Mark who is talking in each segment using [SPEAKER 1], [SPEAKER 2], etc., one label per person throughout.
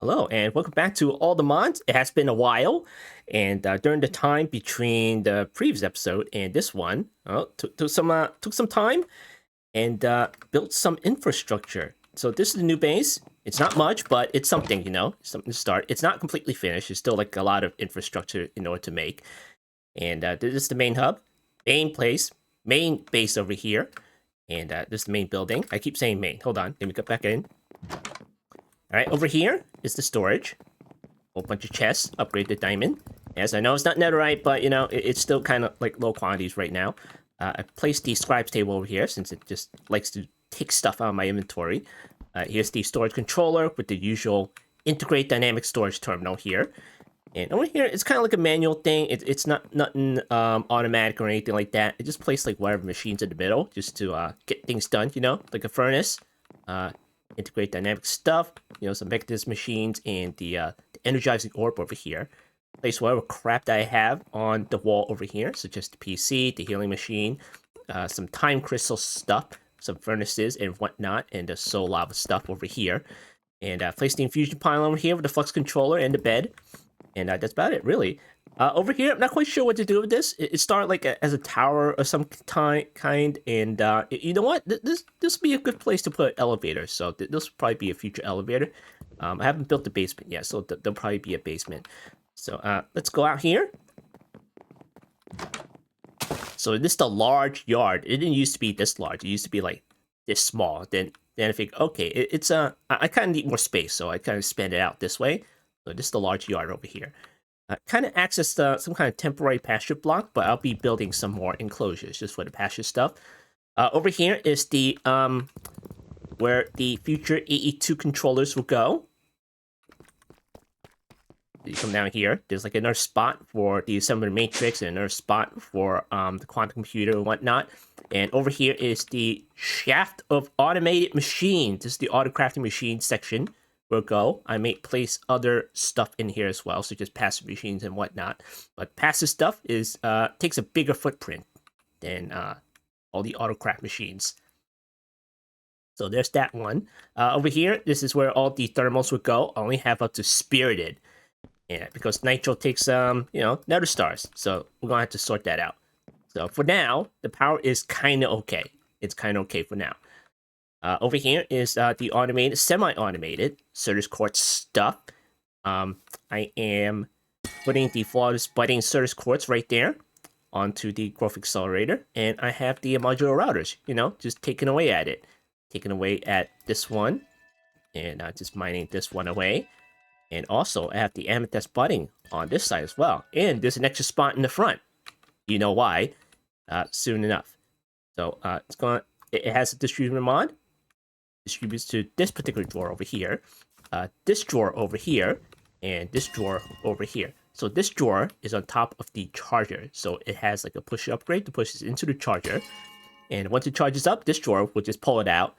[SPEAKER 1] Hello, and welcome back to All the Mons. It has been a while, and during the time between the previous episode and this one, took some time and built some infrastructure. So this is the new base. It's not much, but it's something, something to start. It's not completely finished. There's still like a lot of infrastructure in order to make. And this is the main hub, main base over here, and this is the main building. I keep saying main. Hold on, let me get back in. All right, over here is the storage. Whole bunch of chests, upgraded diamond. Yes, I know it's not netherite, but it's still kind of like low quantities right now. I placed the scribes table over here since it just likes to take stuff out of my inventory. Here's the storage controller with the usual integrate dynamic storage terminal here. And over here, it's kind of like a manual thing. It's not nothing automatic or anything like that. It just placed like whatever machines in the middle just to get things done, like a furnace. Integrate dynamic stuff, some Vectis machines and the energizing orb over here. Place whatever crap that I have on the wall over here, such as the PC, the healing machine, some time crystal stuff, some furnaces and whatnot, and the soul lava stuff over here. And place the infusion pile over here with the flux controller and the bed. And that's about it, really. Over here, I'm not quite sure what to do with this. It started like as a tower of some kind, and you know what? This would be a good place to put elevators. So this will probably be a future elevator. I haven't built the basement yet, so there'll probably be a basement. So let's go out here. So this is the large yard. It didn't used to be this large. It used to be like this small. Then I think, okay, it's I kind of need more space, so I kind of spanned it out this way. So this is the large yard over here. Kind of acts as some kind of temporary pasture block, but I'll be building some more enclosures just for the pasture stuff. Over here is the where the future AE2 controllers will go. You come down here. There's like another spot for the assembler matrix and another spot for the quantum computer and whatnot. And over here is the shaft of automated machines. This is the Autocrafting machine section. Will go. I may place other stuff in here as well, such as passive machines and whatnot. But passive stuff is takes a bigger footprint than all the autocraft machines. So there's that one. Over here, this is where all the thermals would go. I only have up to spirited, yeah, because nitro takes nether stars. So we're gonna have to sort that out. So for now, the power is kind of okay. It's kind of okay for now. Over here is the automated, semi-automated Certus quartz stuff. I am putting the flawless budding Certus quartz right there onto the growth accelerator, and I have the modular routers, just taking away at it. Taking away at this one, and just mining this one away. And also, I have the amethyst budding on this side as well. And there's an extra spot in the front. You know why? Soon enough. So it has a distributor mod. Distributes to this particular drawer over here, this drawer over here, and this drawer over here. So this drawer is on top of the charger. So it has like a push upgrade to push this into the charger. And once it charges up, this drawer will just pull it out.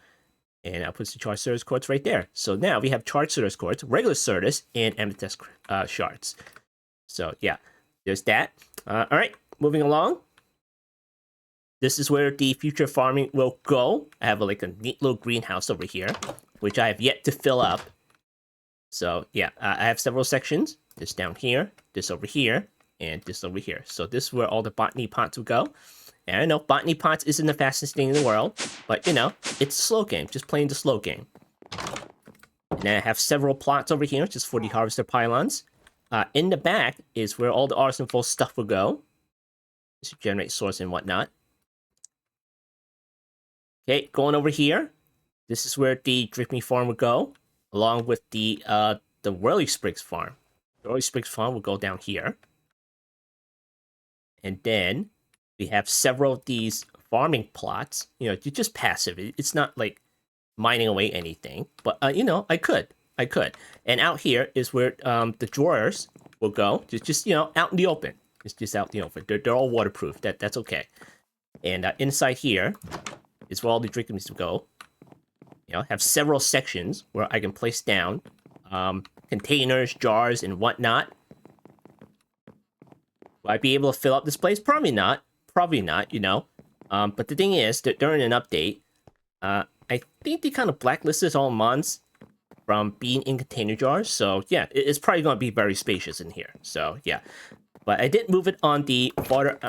[SPEAKER 1] And that puts the charged Certus quartz right there. So now we have charged Certus quartz, regular Certus, and amethyst shards. So yeah, there's that. All right, moving along. This is where the future farming will go. I have like a neat little greenhouse over here, which I have yet to fill up. So yeah, I have several sections. This down here, this over here, and this over here. So this is where all the botany pots will go. And I know botany pots isn't the fastest thing in the world, but it's a slow game, just playing the slow game. And then I have several plots over here, just for the harvester pylons. In the back is where all the artisanal stuff will go. This will generate source and whatnot. Okay, going over here, this is where the Driftme farm will go, along with the Whirly Sprigs farm. The Whirly Sprigs farm will go down here. And then we have several of these farming plots. You're just passive. It's not like mining away anything, but I could. And out here is where the drawers will go. Just out in the open. It's just out in the open. They're all waterproof. That's okay. And inside here is where all the drinking needs to go. Have several sections where I can place down containers, jars, and whatnot. Will I be able to fill up this place? Probably not. But the thing is that during an update, I think they kind of blacklisted all Mons from being in container jars. So yeah, it's probably going to be very spacious in here. So yeah, but I did move it on the farther,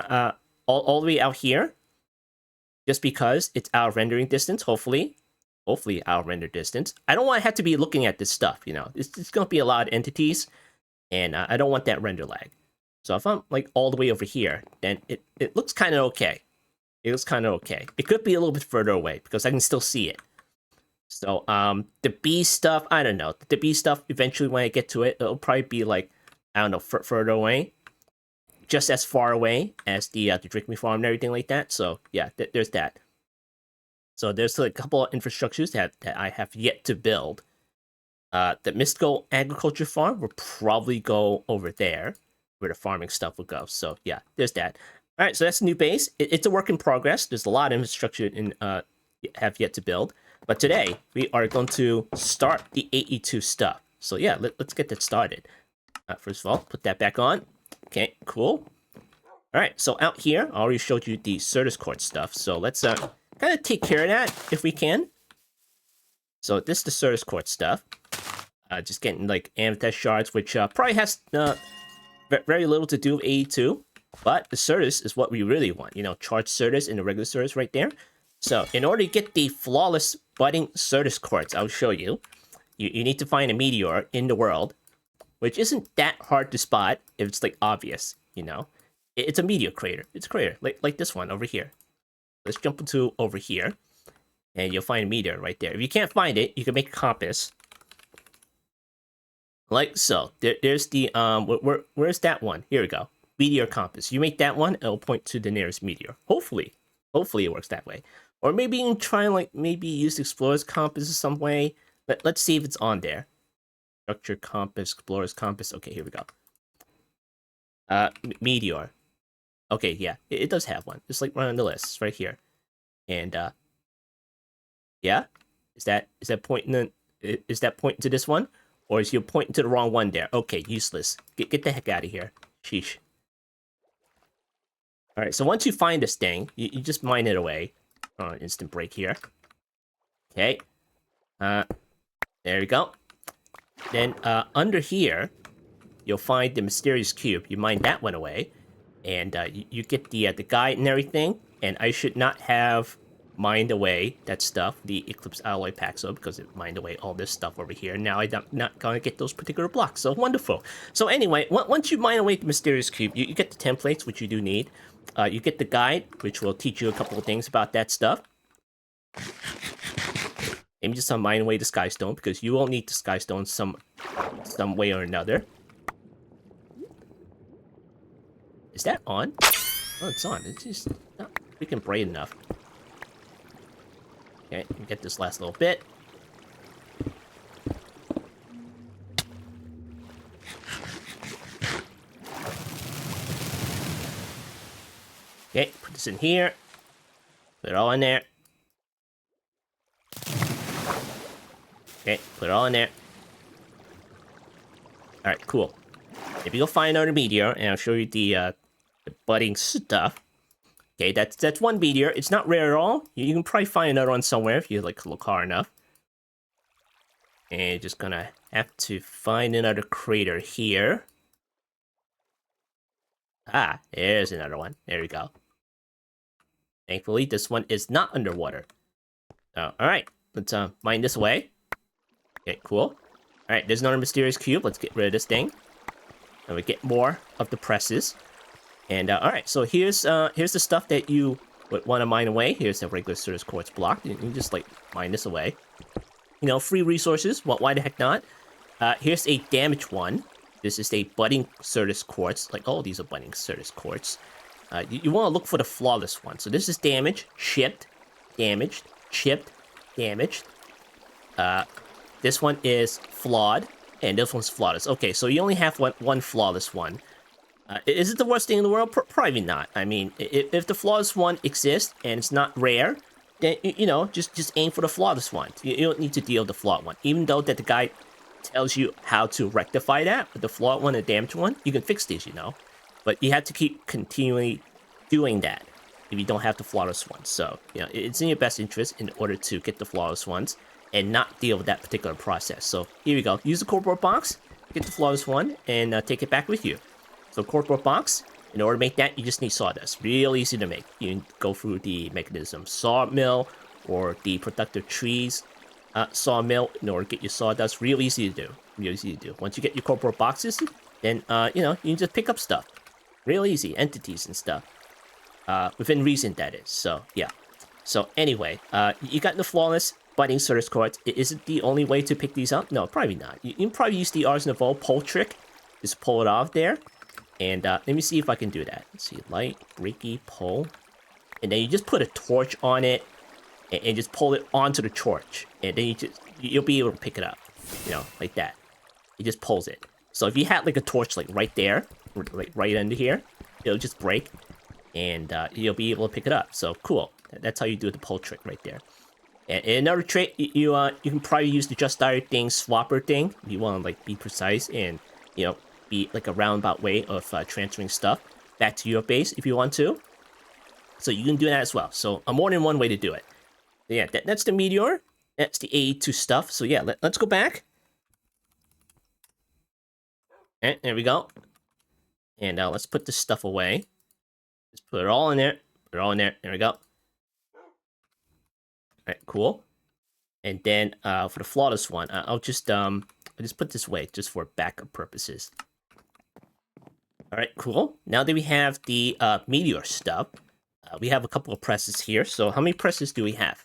[SPEAKER 1] all the way out here, just because it's out of rendering distance. Hopefully out of render distance. I don't want to have to be looking at this stuff. You know, it's going to be a lot of entities, and I don't want that render lag. So if I'm like all the way over here, then it looks kind of okay. It looks kind of okay. It could be a little bit further away because I can still see it. So the B stuff, I don't know. The B stuff, eventually when I get to it, it'll probably be like, I don't know, further away. Just as far away as the Drink Me Farm and everything like that. So yeah, there's that. So there's like a couple of infrastructures that I have yet to build. The Mystical Agriculture Farm will probably go over there, where the farming stuff will go. So yeah, there's that. All right, so that's a new base. It's a work in progress. There's a lot of infrastructure have yet to build. But today, we are going to start the AE2 stuff. So yeah, let's get that started. First of all, put that back on. Okay, cool. All right, so out here, I already showed you the Certus Quartz stuff. So let's kind of take care of that if we can. So this is the Certus Quartz stuff. Just getting like amethyst shards, which probably has very little to do with AE2. But the Certus is what we really want. You know, charged Certus and the regular Certus right there. So in order to get the flawless budding Certus Quartz, I'll show you. You need to find a meteor in the world, which isn't that hard to spot if it's like obvious, you know. It's a meteor crater. It's a crater, like this one over here. Let's jump into over here, and you'll find a meteor right there. If you can't find it, you can make a compass. Like so. There's the, where's that one? Here we go. Meteor compass. You make that one, it'll point to the nearest meteor. Hopefully it works that way. Or maybe you can try and like maybe use the explorer's compass in some way. Let's see if it's on there. Structure compass, explorer's compass. Okay, here we go. Meteor. Okay, yeah, it does have one. Just like right on the list, it's right here. And yeah, is that pointing to this one, or is you pointing to the wrong one there? Okay, useless. Get the heck out of here. Sheesh. All right, so once you find this thing, you just mine it away. Instant break here. Okay. There we go. Then under here, you'll find the mysterious cube. You mine that one away, and you get the guide and everything. And I should not have mined away that stuff, the Eclipse Alloy Paxo, because it mined away all this stuff over here. Now I'm not gonna get those particular blocks. So wonderful. So anyway, once you mine away the mysterious cube, you get the templates, which you do need. You get the guide, which will teach you a couple of things about that stuff. Maybe just mine away the Skystone, because you will need the Skystone some way or another. Is that on? Oh, it's on. It's just not freaking bright enough. Okay, get this last little bit. Okay, put this in here. Put it all in there. Okay, put it all in there. Alright, cool. If you go find another meteor, and I'll show you the budding stuff. Okay, that's one meteor. It's not rare at all. You can probably find another one somewhere if you like look hard enough. And you're just gonna have to find another crater here. Ah, there's another one. There we go. Thankfully, this one is not underwater. Alright, let's mine this away. Okay, cool. Alright, there's another mysterious cube. Let's get rid of this thing. And we get more of the presses. And alright, so here's the stuff that you would want to mine away. Here's a regular Certus Quartz block. You can just like mine this away. You know, free resources. Why the heck not? Here's a damaged one. This is a budding Certus Quartz. Like, oh, these are budding Certus Quartz. You want to look for the flawless one. So this is damaged, chipped, damaged, chipped, damaged. This one is flawed, and this one's flawless. Okay, so you only have one flawless one. Is it the worst thing in the world? Probably not. I mean, if the flawless one exists and it's not rare, then you know, just aim for the flawless one. You don't need to deal with the flawed one, even though that the guy tells you how to rectify that. But the flawed one and the damaged one, you can fix these, you know. But you have to keep continually doing that if you don't have the flawless ones. So, you know, it's in your best interest in order to get the flawless ones. and not deal with that particular process. So here we go. Use the cardboard box, get the flawless one, and take it back with you. So cardboard box, in order to make that, you just need sawdust. Real easy to make. You can go through the mechanism sawmill or the productive trees sawmill in order to get your sawdust. Real easy to do. Real easy to do. Once you get your cardboard boxes, then, you know, you can just pick up stuff. Real easy. Entities and stuff. Within reason, that is. So, yeah. So, anyway, you got the flawless binding service cards. Is it the only way to pick these up? No, probably not. You can probably use the Ars Nouveau pull trick. Just pull it off there. And let me see if I can do that. Let's see. Light, Reiki, pull. And then you just put a torch on it. And just pull it onto the torch. And then you'll be able to pick it up. You know, like that. It just pulls it. So if you had like a torch like right there. Like right under here. It'll just break. And you'll be able to pick it up. So cool. That's how you do the pull trick right there. And another trick, you can probably use the just dired thing swapper thing. If you want to like be precise and, you know, be like a roundabout way of transferring stuff back to your base if you want to. So you can do that as well. So more than one way to do it. Yeah, that's the meteor. That's the AE2 stuff. So yeah, let's go back. And there we go. And now let's put this stuff away. Just put it all in there. Put it all in there. There we go. Alright, cool. And then for the flawless one, I'll just put this away just for backup purposes. Alright, cool. Now that we have the meteor stuff, we have a couple of presses here. So how many presses do we have?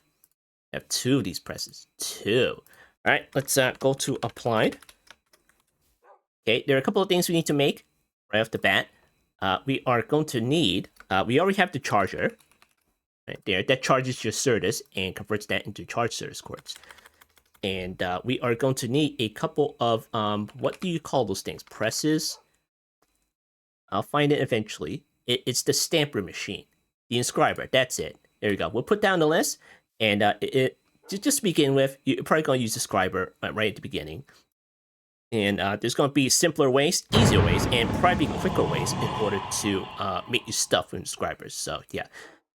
[SPEAKER 1] We have 2 of these presses. 2. Alright, let's go to applied. Okay, there are a couple of things we need to make right off the bat. We are going to need, we already have the charger. Right there, that charges your Certus and converts that into charged Certus quartz. And we are going to need a couple of, what do you call those things? Presses? I'll find it eventually. It's the stamper machine. The inscriber, that's it. There we go. We'll put down the list. And just to begin with, you're probably going to use the inscriber right at the beginning. And there's going to be simpler ways, easier ways, and probably quicker ways in order to make your stuff with inscribers. So, yeah.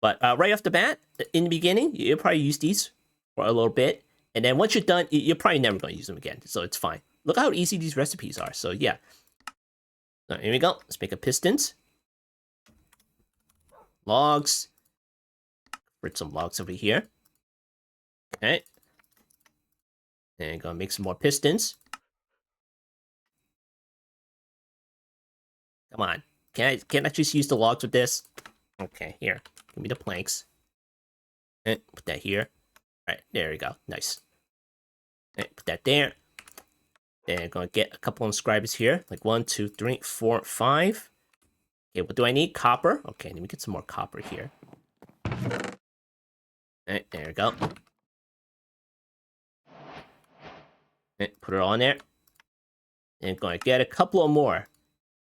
[SPEAKER 1] But right off the bat, in the beginning, you'll probably use these for a little bit. And then once you're done, you're probably never going to use them again. So it's fine. Look how easy these recipes are. So yeah. So here we go. Let's make a pistons. Logs. Put some logs over here. Okay. And gonna make some more pistons. Come on. Can't I just use the logs with this? Okay, here. Give me the planks. And put that here. Alright, there we go. Nice. And put that there. Then I'm gonna get a couple of inscribers here. Like 1, 2, 3, 4, 5. Okay, what do I need? Copper. Okay, let me get some more copper here. Alright, there we go. And put it all in there. And I'm gonna get a couple of more.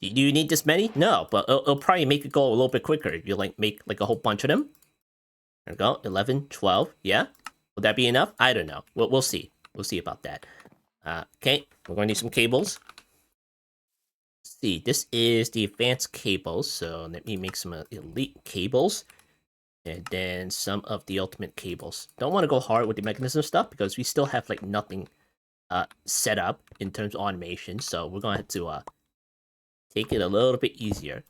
[SPEAKER 1] Do you need this many? No, but it'll probably make it go a little bit quicker if you like make like a whole bunch of them. There we go. 11, 12. Yeah. Will that be enough? I don't know. We'll see. We'll see about that. Okay. We're going to need some cables. Let's see. This is the advanced cables. So let me make some elite cables. And then some of the ultimate cables. Don't want to go hard with the mechanism stuff because we still have like nothing set up in terms of automation. So we're going to have to take it a little bit easier.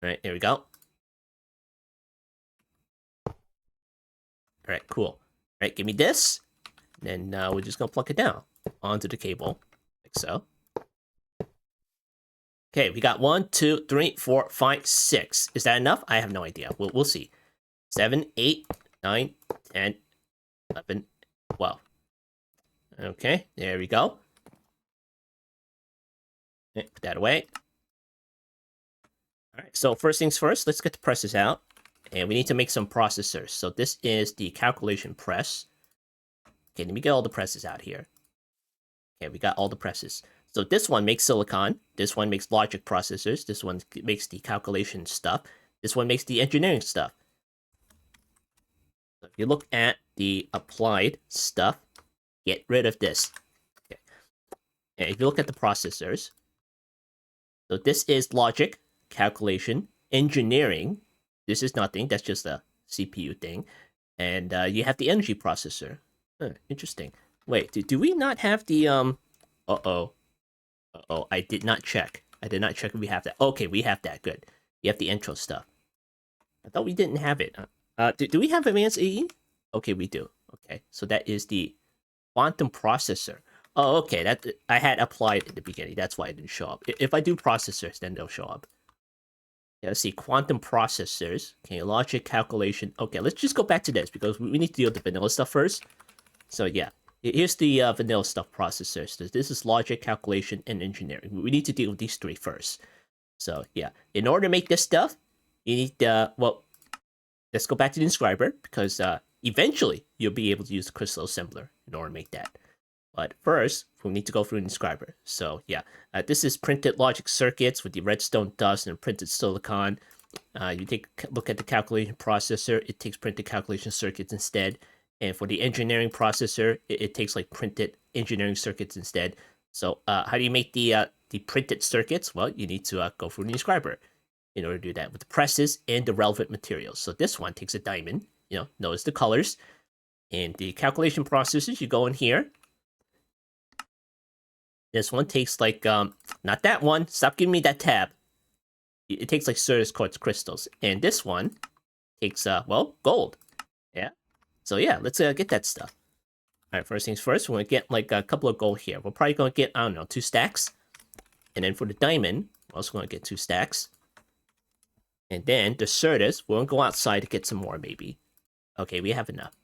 [SPEAKER 1] Alright, there we go. Alright, cool. Alright, give me this. Then we're just gonna plug it down onto the cable. Like so. Okay, we got 1, 2, 3, 4, 5, 6. Is that enough? I have no idea. We'll see. 7, 8, 9, 10, 11, 12. Okay, there we go. Okay, put that away. Alright, so first things first, let's get the presses out. And we need to make some processors. So this is the calculation press. Okay, let me get all the presses out here. Okay, we got all the presses. So this one makes silicon. This one makes logic processors. This one makes the calculation stuff. This one makes the engineering stuff. So if you look at the applied stuff, get rid of this. Okay. And if you look at the processors, so this is logic, calculation, engineering. This is nothing. That's just a CPU thing. And you have the energy processor. Huh, interesting. Wait, do we not have the Uh-oh. Uh-oh, I did not check. I did not check if we have that. Okay, we have that. Good. We have the intro stuff. I thought we didn't have it. Do we have advanced AE? Okay, we do. Okay, so that is the quantum processor. Oh, okay. That I had applied at the beginning. That's why it didn't show up. If I do processors, then they'll show up. Yeah, let's see. Quantum processors. Okay, logic calculation. Okay, let's just go back to this because we need to deal with the vanilla stuff first. So yeah, here's the vanilla stuff processors. This is logic, calculation, and engineering. We need to deal with these three first. So yeah, in order to make this stuff, you need well, let's go back to the inscriber because eventually you'll be able to use the crystal assembler in order to make that. But first, we need to go through an inscriber. So yeah, this is printed logic circuits with the redstone dust and printed silicon. You take a look at the calculation processor. It takes printed calculation circuits instead. And for the engineering processor, it takes like printed engineering circuits instead. So how do you make the printed circuits? Well, you need to go through the inscriber in order to do that with the presses and the relevant materials. So this one takes a diamond. Notice the colors. And the calculation processors, you go in here. This one takes like, not that one. Stop giving me that tab. It takes like Certus quartz crystals. And this one takes, well, gold. Yeah. So yeah, let's get that stuff. All right, first things first, we're going to get like a couple of gold here. We're probably going to get, I don't know, 2 stacks. And then for the diamond, we're also going to get 2 stacks. And then the Certus, we're going to go outside to get some more maybe. Okay, we have enough.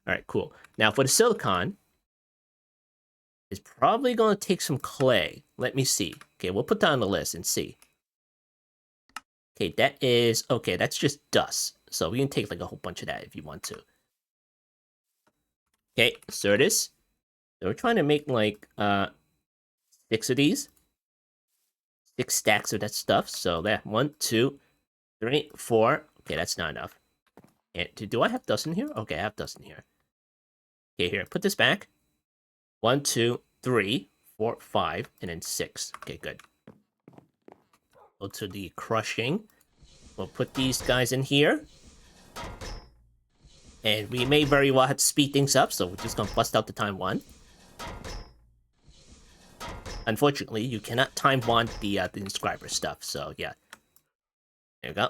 [SPEAKER 1] All right, cool. Now for the silicon, it's probably going to take some clay. Let me see. Okay, we'll put that on the list and see. Okay, that's just dust. So we can take like a whole bunch of that if you want to. Okay, Certus. So we're trying to make like 6 of these. 6 stacks of that stuff. So that 1, 2, 3, 4. Okay, that's not enough. And do I have dust in here? Okay, I have dust in here. Okay, here, put this back. 1, 2, 3, 4, 5, and then 6. Okay, good. Go to the crushing. We'll put these guys in here. And we may very well have to speed things up, so we're just gonna bust out the time 1. Unfortunately, you cannot time bond the inscriber stuff, so yeah. There we go.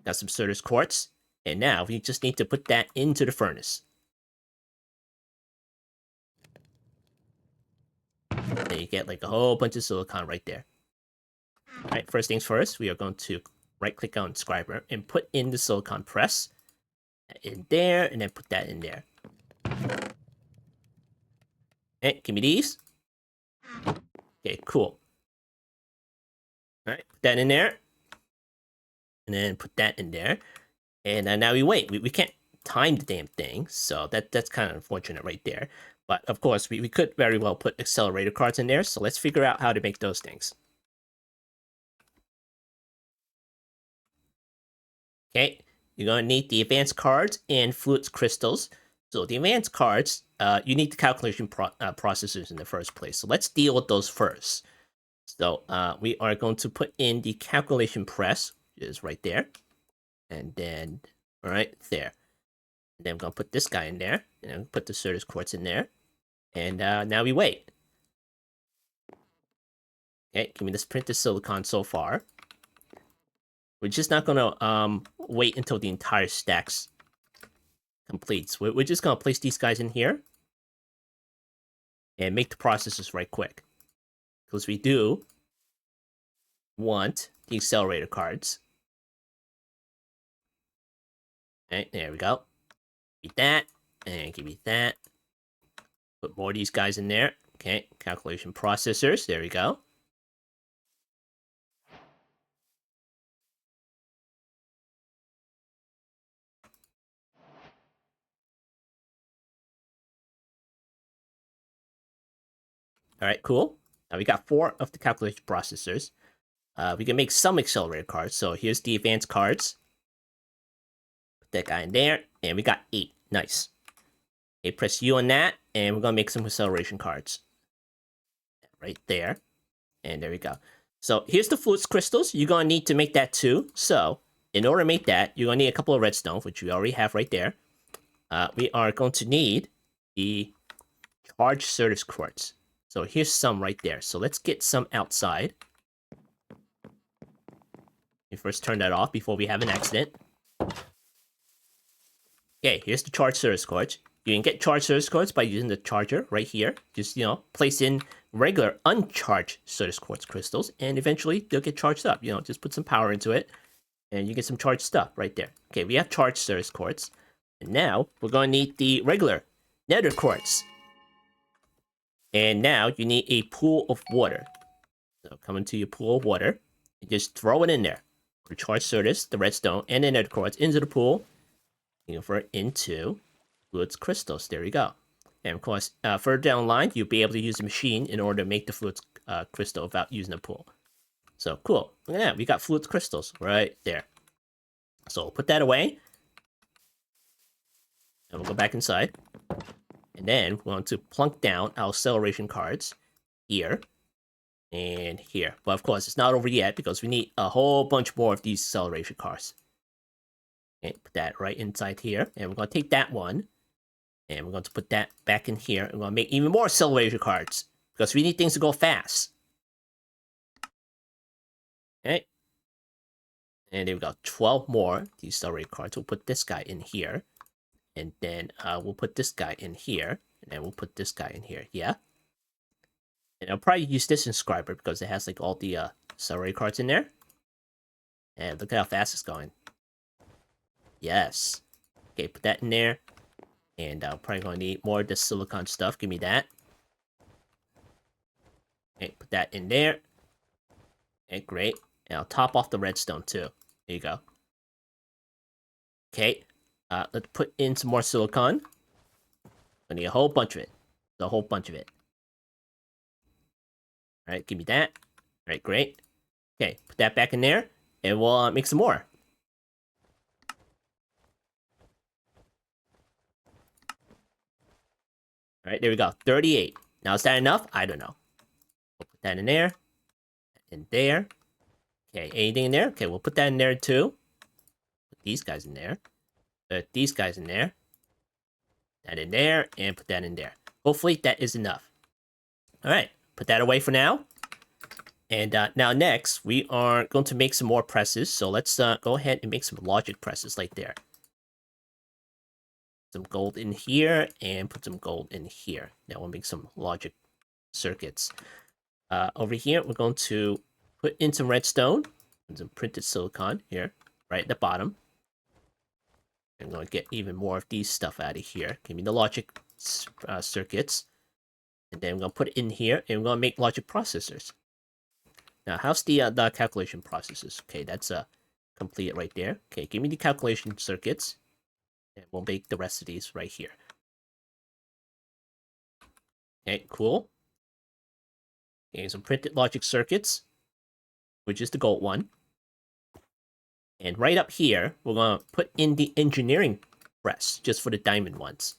[SPEAKER 1] Got some Certus quartz. And now we just need to put that into the furnace. Then you get like a whole bunch of silicon right there. Alright, first things first, we are going to right-click on inscriber and put in the silicon press. In there, and then put that in there. Okay, give me these. Okay, cool. Alright, put that in there. And then put that in there. And now we wait. We can't time the damn thing, so that's kind of unfortunate right there. But of course, we could very well put accelerator cards in there, so let's figure out how to make those things. Okay, you're going to need the advanced cards and fluid crystals. So the advanced cards, you need the calculation processors in the first place. So let's deal with those first. So we are going to put in the calculation press, which is right there. And then, right there. And then I'm going to put this guy in there. And then put the Certus quartz in there. And now we wait. Okay, give me this printed silicon so far. We're just not going to wait until the entire stacks completes. We're just going to place these guys in here. And make the processes right quick. Because we do want the accelerator cards. Okay, there we go. Give me that. And give me that. Put more of these guys in there. Okay, calculation processors. There we go. All right, cool. Now we got 4 of the calculation processors. We can make some accelerator cards. So here's the advanced cards. Put that guy in there. And we got 8. Nice. Okay, press U on that. And we're going to make some acceleration cards. Right there. And there we go. So here's the fluid crystals. You're going to need to make that too. So in order to make that, you're going to need a couple of redstone, which we already have right there. We are going to need the charged Certus quartz. So here's some right there. So let's get some outside. We first turn that off before we have an accident. Okay, here's the charged Certus quartz. You can get charged Certus quartz by using the charger right here. Just, place in regular uncharged Certus quartz crystals, and eventually they'll get charged up. Just put some power into it, and you get some charged stuff right there. Okay, we have charged Certus quartz. And now we're going to need the regular nether quartz. And now you need a pool of water. So come into your pool of water and just throw it in there. For charged Certus, the redstone, and the nether quartz into the pool. Convert into fluids crystals. There you go. And of course, further down the line, you'll be able to use the machine in order to make the fluids crystal without using the pool. So cool. Look at that. We got fluids crystals right there. So put that away. And we'll go back inside. And then we want to plunk down our acceleration cards here and here. But of course, it's not over yet because we need a whole bunch more of these acceleration cards. Okay, put that right inside here. And we're going to take that one. And we're going to put that back in here. And we're going to make even more acceleration cards because we need things to go fast. Okay. And there we go. 12 more. These accelerator cards. We'll put this guy in here. And then we'll put this guy in here. And then we'll put this guy in here. Yeah. And I'll probably use this inscriber because it has like all the accelerator cards in there. And look at how fast it's going. Yes. Okay, put that in there. And I'm probably going to need more of the silicon stuff. Give me that. Okay, put that in there. Okay, great. And I'll top off the redstone too. There you go. Okay. Let's put in some more silicon. I need a whole bunch of it. A whole bunch of it. Alright, give me that. Alright, great. Okay, put that back in there. And we'll make some more. Alright, there we go. 38. Now, is that enough? I don't know. We'll put that in there. In there. Okay, anything in there? Okay, we'll put that in there too. Put these guys in there. Put these guys in there. That in there, and put that in there. Hopefully that is enough. Alright, put that away for now. And now next, we are going to make some more presses. So let's go ahead and make some logic presses like there. Some gold in here, and put some gold in here. Now we'll make some logic circuits. Over here, we're going to put in some redstone and some printed silicon here, right at the bottom. I'm going to get even more of these stuff out of here. Give me the logic circuits. And then I'm going to put it in here, and we're going to make logic processors. Now, how's the calculation processors? Okay, that's complete right there. Okay, give me the calculation circuits. And we'll make the rest of these right here. Okay, cool. Okay, some printed logic circuits, which is the gold one. And right up here, we're going to put in the engineering press, just for the diamond ones.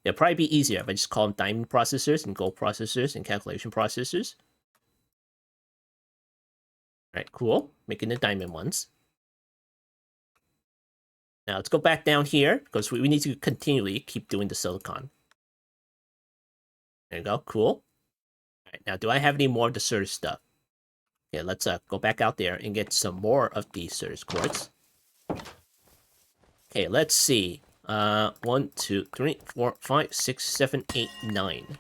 [SPEAKER 1] It'll probably be easier if I just call them diamond processors and gold processors and calculation processors. Alright, cool. Making the diamond ones. Now let's go back down here, because we need to continually keep doing the silicon. There you go, cool. Alright, now do I have any more of the Certus stuff? Okay, let's go back out there and get some more of the Certus quartz. Okay, let's see. 1, 2, 3, 4, 5, 6, 7, 8, 9.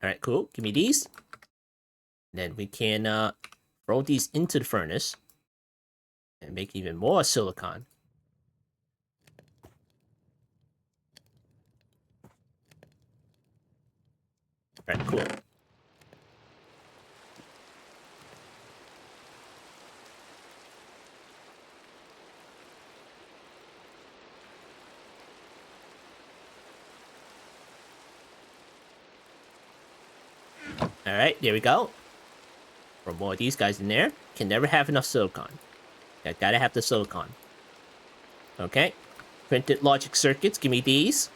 [SPEAKER 1] Alright, cool. Give me these. Then we can throw these into the furnace. And make even more silicon. Alright, cool. Alright, there we go. Or more of these guys in there. Can never have enough silicon. Gotta have the silicon. Okay. Printed logic circuits, give me these.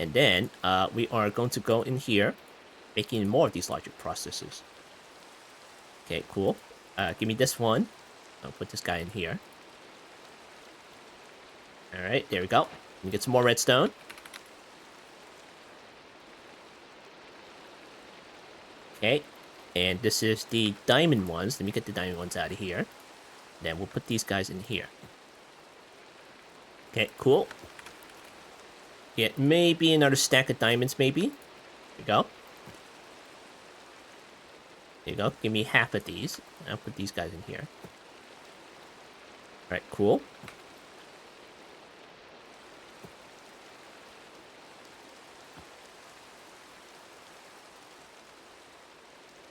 [SPEAKER 1] And then we are going to go in here, making more of these logic processors. Okay, cool. Give me this one. I'll put this guy in here. Alright, there we go. Let me get some more redstone. Okay, and this is the diamond ones. Let me get the diamond ones out of here. Then we'll put these guys in here. Okay, cool. Yeah, maybe another stack of diamonds, maybe. There we go. There you go. Give me half of these. I'll put these guys in here. Alright, cool.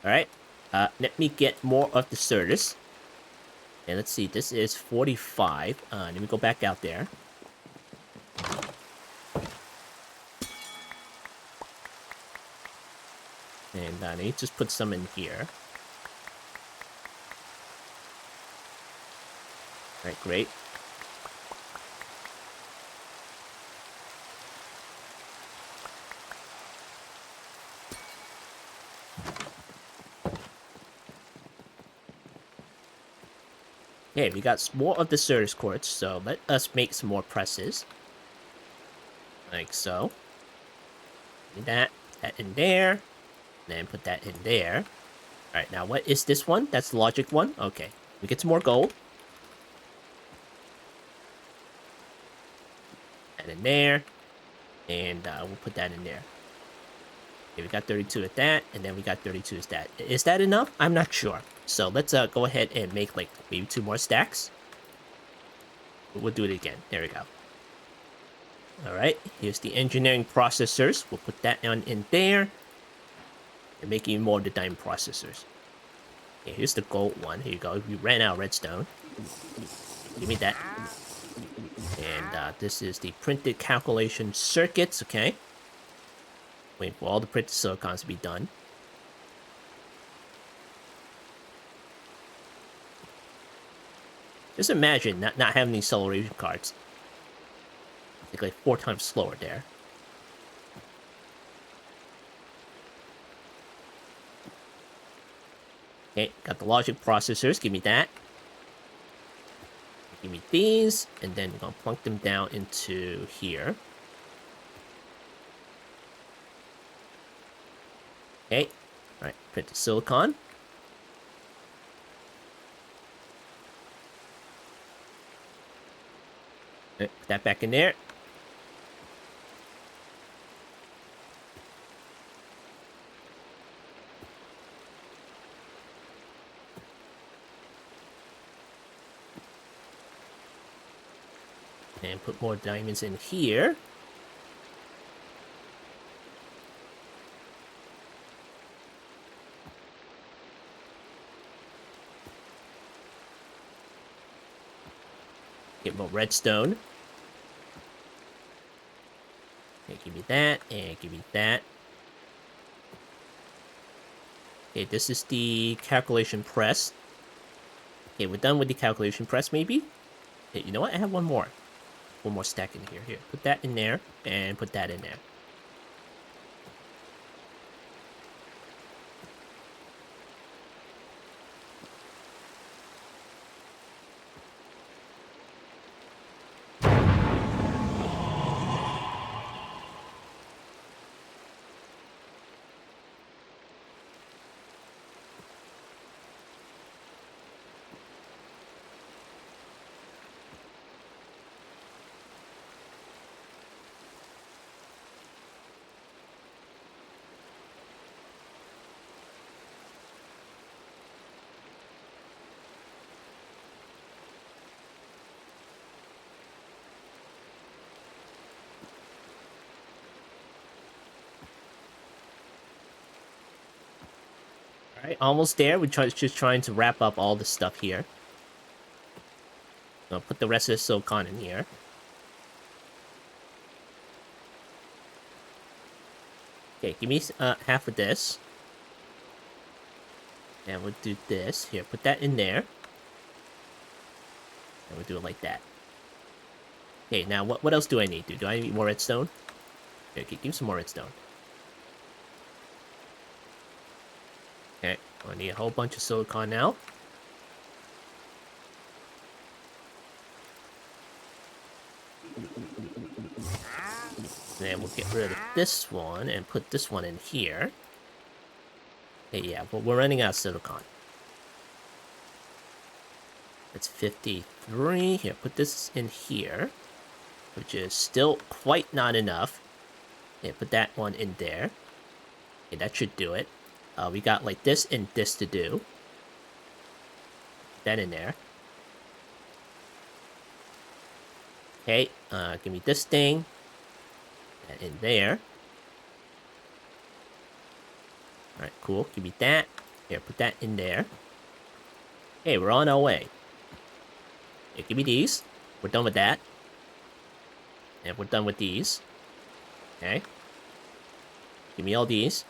[SPEAKER 1] Alright. Let me get more of the Certus. And let's see, this is 45. Let me go back out there. And let me just put some in here. Alright, great. Okay, we got more of the Certus quartz, so let us make some more presses. Like so. That in there. Then put that in there. Alright, now what is this one? That's the logic one? Okay. We get some more gold. And in there. And we'll put that in there. Okay, we got 32 at that, and then we got 32 as that. Is that enough? I'm not sure. So let's go ahead and make like maybe 2 more stacks. We'll do it again. There we go. Alright, here's the engineering processors. We'll put that on in there. And make even more of the diamond processors. Okay, here's the gold one. Here you go. We ran out of redstone. Give me that. And this is the printed calculation circuits, okay? Wait for all the printed silicons to be done. Just imagine not having these acceleration cards. I think like 4 times slower there. Okay, got the logic processors. Give me that. Give me these, and then we're gonna plunk them down into here. Okay, alright, print the silicon. Put that back in there. And put more diamonds in here. Get more redstone. Okay, give me that, and give me that. Okay, this is the calculation press. Okay, we're done with the calculation press, maybe? Okay, you know what? I have one more. One more stack in here. Here, put that in there, and put that in there. Alright, almost there. We're just trying to wrap up all the stuff here. I'll put the rest of the silicon in here. Okay, give me half of this. And we'll do this. Here, put that in there. And we'll do it like that. Okay, now what else do I need? Do I need more redstone? Okay, give me some more redstone. Okay, I need a whole bunch of silicon now. Then we'll get rid of this one and put this one in here. Okay, yeah, but we're running out of silicon. That's 53. Here, put this in here, which is still quite not enough. Okay, put that one in there. Okay, that should do it. We got like this and this to do. Put that in there. Okay, give me this thing. That in there. Alright, cool. Give me that. Here, put that in there. Okay, we're on our way. Yeah, give me these. We're done with that. And we're done with these. Okay. Give me all these.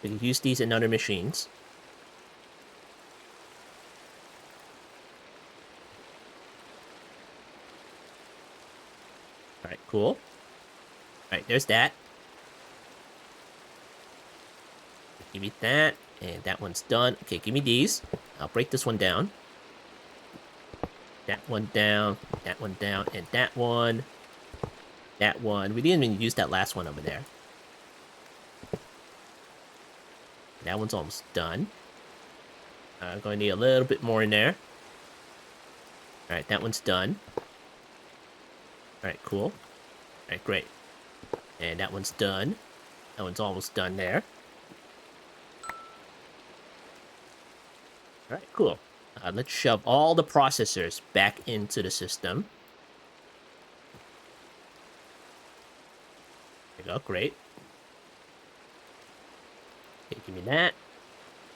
[SPEAKER 1] We can use these in other machines. Alright, cool. Alright, there's that. Give me that. And that one's done. Okay, give me these. I'll break this one down. That one down. That one down. And that one. That one. We didn't even use that last one over there. That one's almost done. I'm going to need a little bit more in there. Alright, that one's done. Alright, cool. Alright, great. And that one's done. That one's almost done there. Alright, cool. Let's shove all the processors back into the system. There you go, great. Okay, give me that.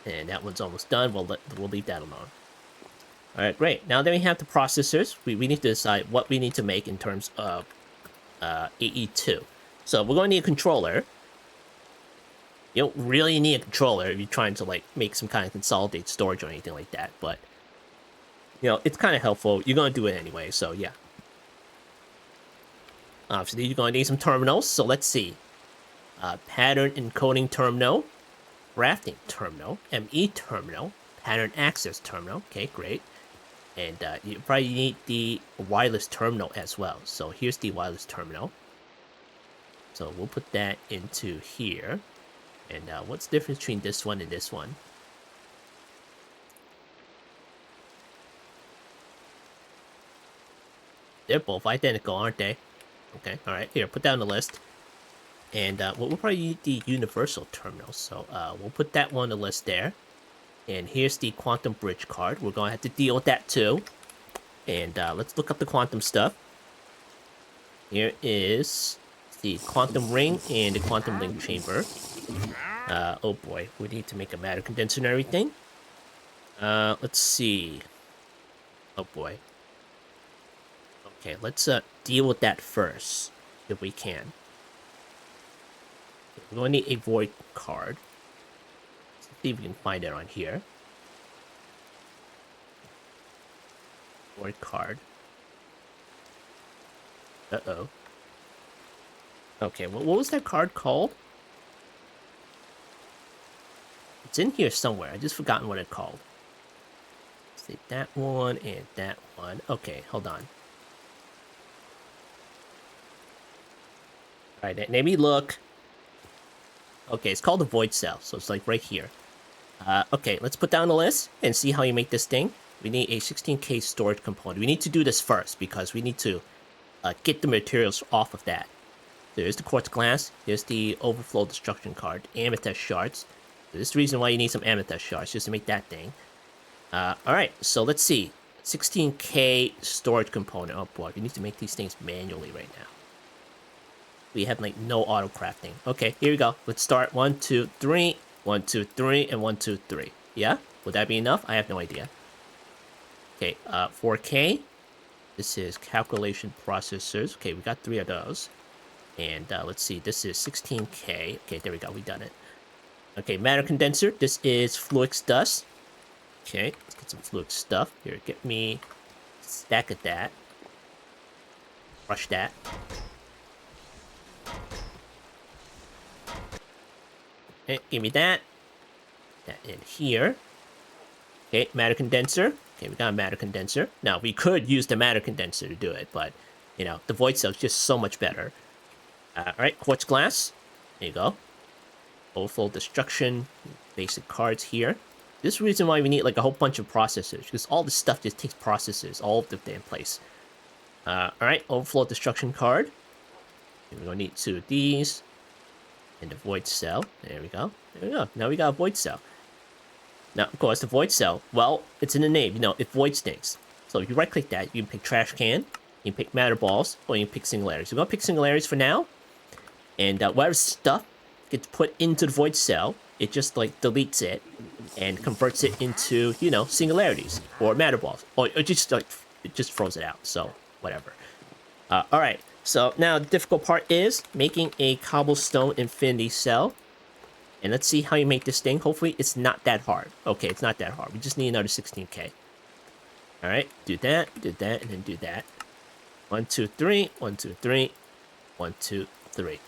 [SPEAKER 1] And that one's almost done. We'll leave that alone. Alright, great. Now that we have the processors, we need to decide what we need to make in terms of AE2. So we're going to need a controller. You don't really need a controller if you're trying to like make some kind of consolidated storage or anything like that, but you know, it's kind of helpful. You're going to do it anyway, so yeah. Obviously, you're going to need some terminals, so let's see. Pattern encoding terminal, grafting terminal, ME terminal, pattern access terminal. Okay, great. And you probably need the wireless terminal as well. So here's the wireless terminal. So we'll put that into here. And what's the difference between this one and this one? They're both identical, aren't they? Okay, alright. Here, put that on the list. And we'll probably need the universal terminal. So we'll put that one on the list there. And here's the quantum bridge card. We're going to have to deal with that too. And let's look up the quantum stuff. Here is the quantum ring and the quantum link chamber. Oh boy, we need to make a matter condenser and everything. Let's see. Oh boy. Okay, let's deal with that first, if we can. We're going to need a void card. Let's see if we can find it on here. Void card. Uh-oh. Okay, what was that card called? It's in here somewhere. I just forgotten what it's called. Let's see, that one and that one. Okay, hold on. Alright, let me look. Okay, it's called the void cell, so it's like right here. Okay, let's put down the list and see how you make this thing. We need a 16K storage component. We need to do this first because we need to get the materials off of that. There's the quartz glass. There's the overflow destruction card. Amethyst shards. So this is the reason why you need some amethyst shards, just to make that thing. Alright, so let's see. 16K storage component. Oh boy, we need to make these things manually right now. We have like no auto crafting. Okay, here we go. Let's start 1, 2, 3, 1, 2, 3, and 1, 2, 3. Yeah? Would that be enough? I have no idea. Okay, 4K. This is calculation processors. Okay, we got 3 of those. And let's see, this is 16K. Okay, there we go, we done it. Okay, matter condenser. This is fluix dust. Okay, let's get some fluix stuff. Here, get me a stack of that. Crush that. Okay, give me that. That in here. Okay, matter condenser. Okay, we got a matter condenser. Now, we could use the matter condenser to do it, but, you know, the void cell is just so much better. Alright, quartz glass. There you go. Overflow destruction. Basic cards here. This is the reason why we need, like, a whole bunch of processors, because all this stuff just takes processors all over the damn place. Alright, overflow destruction card. We're gonna need 2 of these. And the void cell. There we go. There we go. Now we got a void cell. Now, of course, the void cell, well, it's in the name, you know, it voids things. So if you right-click that, you can pick trash can, you can pick matter balls, or you can pick singularities. We're gonna pick singularities for now. And whatever stuff gets put into the void cell, it just, like, deletes it and converts it into, you know, singularities or matter balls. Or just, like, it just throws it out. So, whatever. Alright. So now the difficult part is making a cobblestone infinity cell. And let's see how you make this thing. Hopefully it's not that hard. Okay, it's not that hard. We just need another 16k. Alright, do that, and then do that. 1, 2, 3, 1, 2, 3, 1, 2, 3.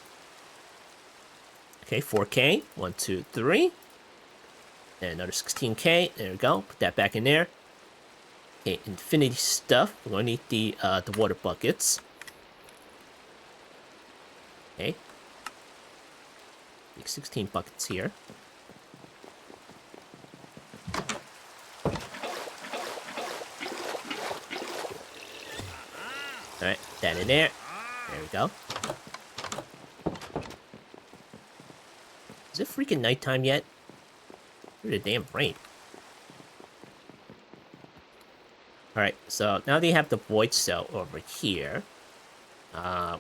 [SPEAKER 1] Okay, 4k, 1, 2, 3. And another 16k. There we go. Put that back in there. Okay, infinity stuff. We're gonna need the water buckets. Okay. 16 buckets here. Alright, that in there. There we go. Is it freaking nighttime yet? Through the damn rain. Alright, so now that you have the void cell over here,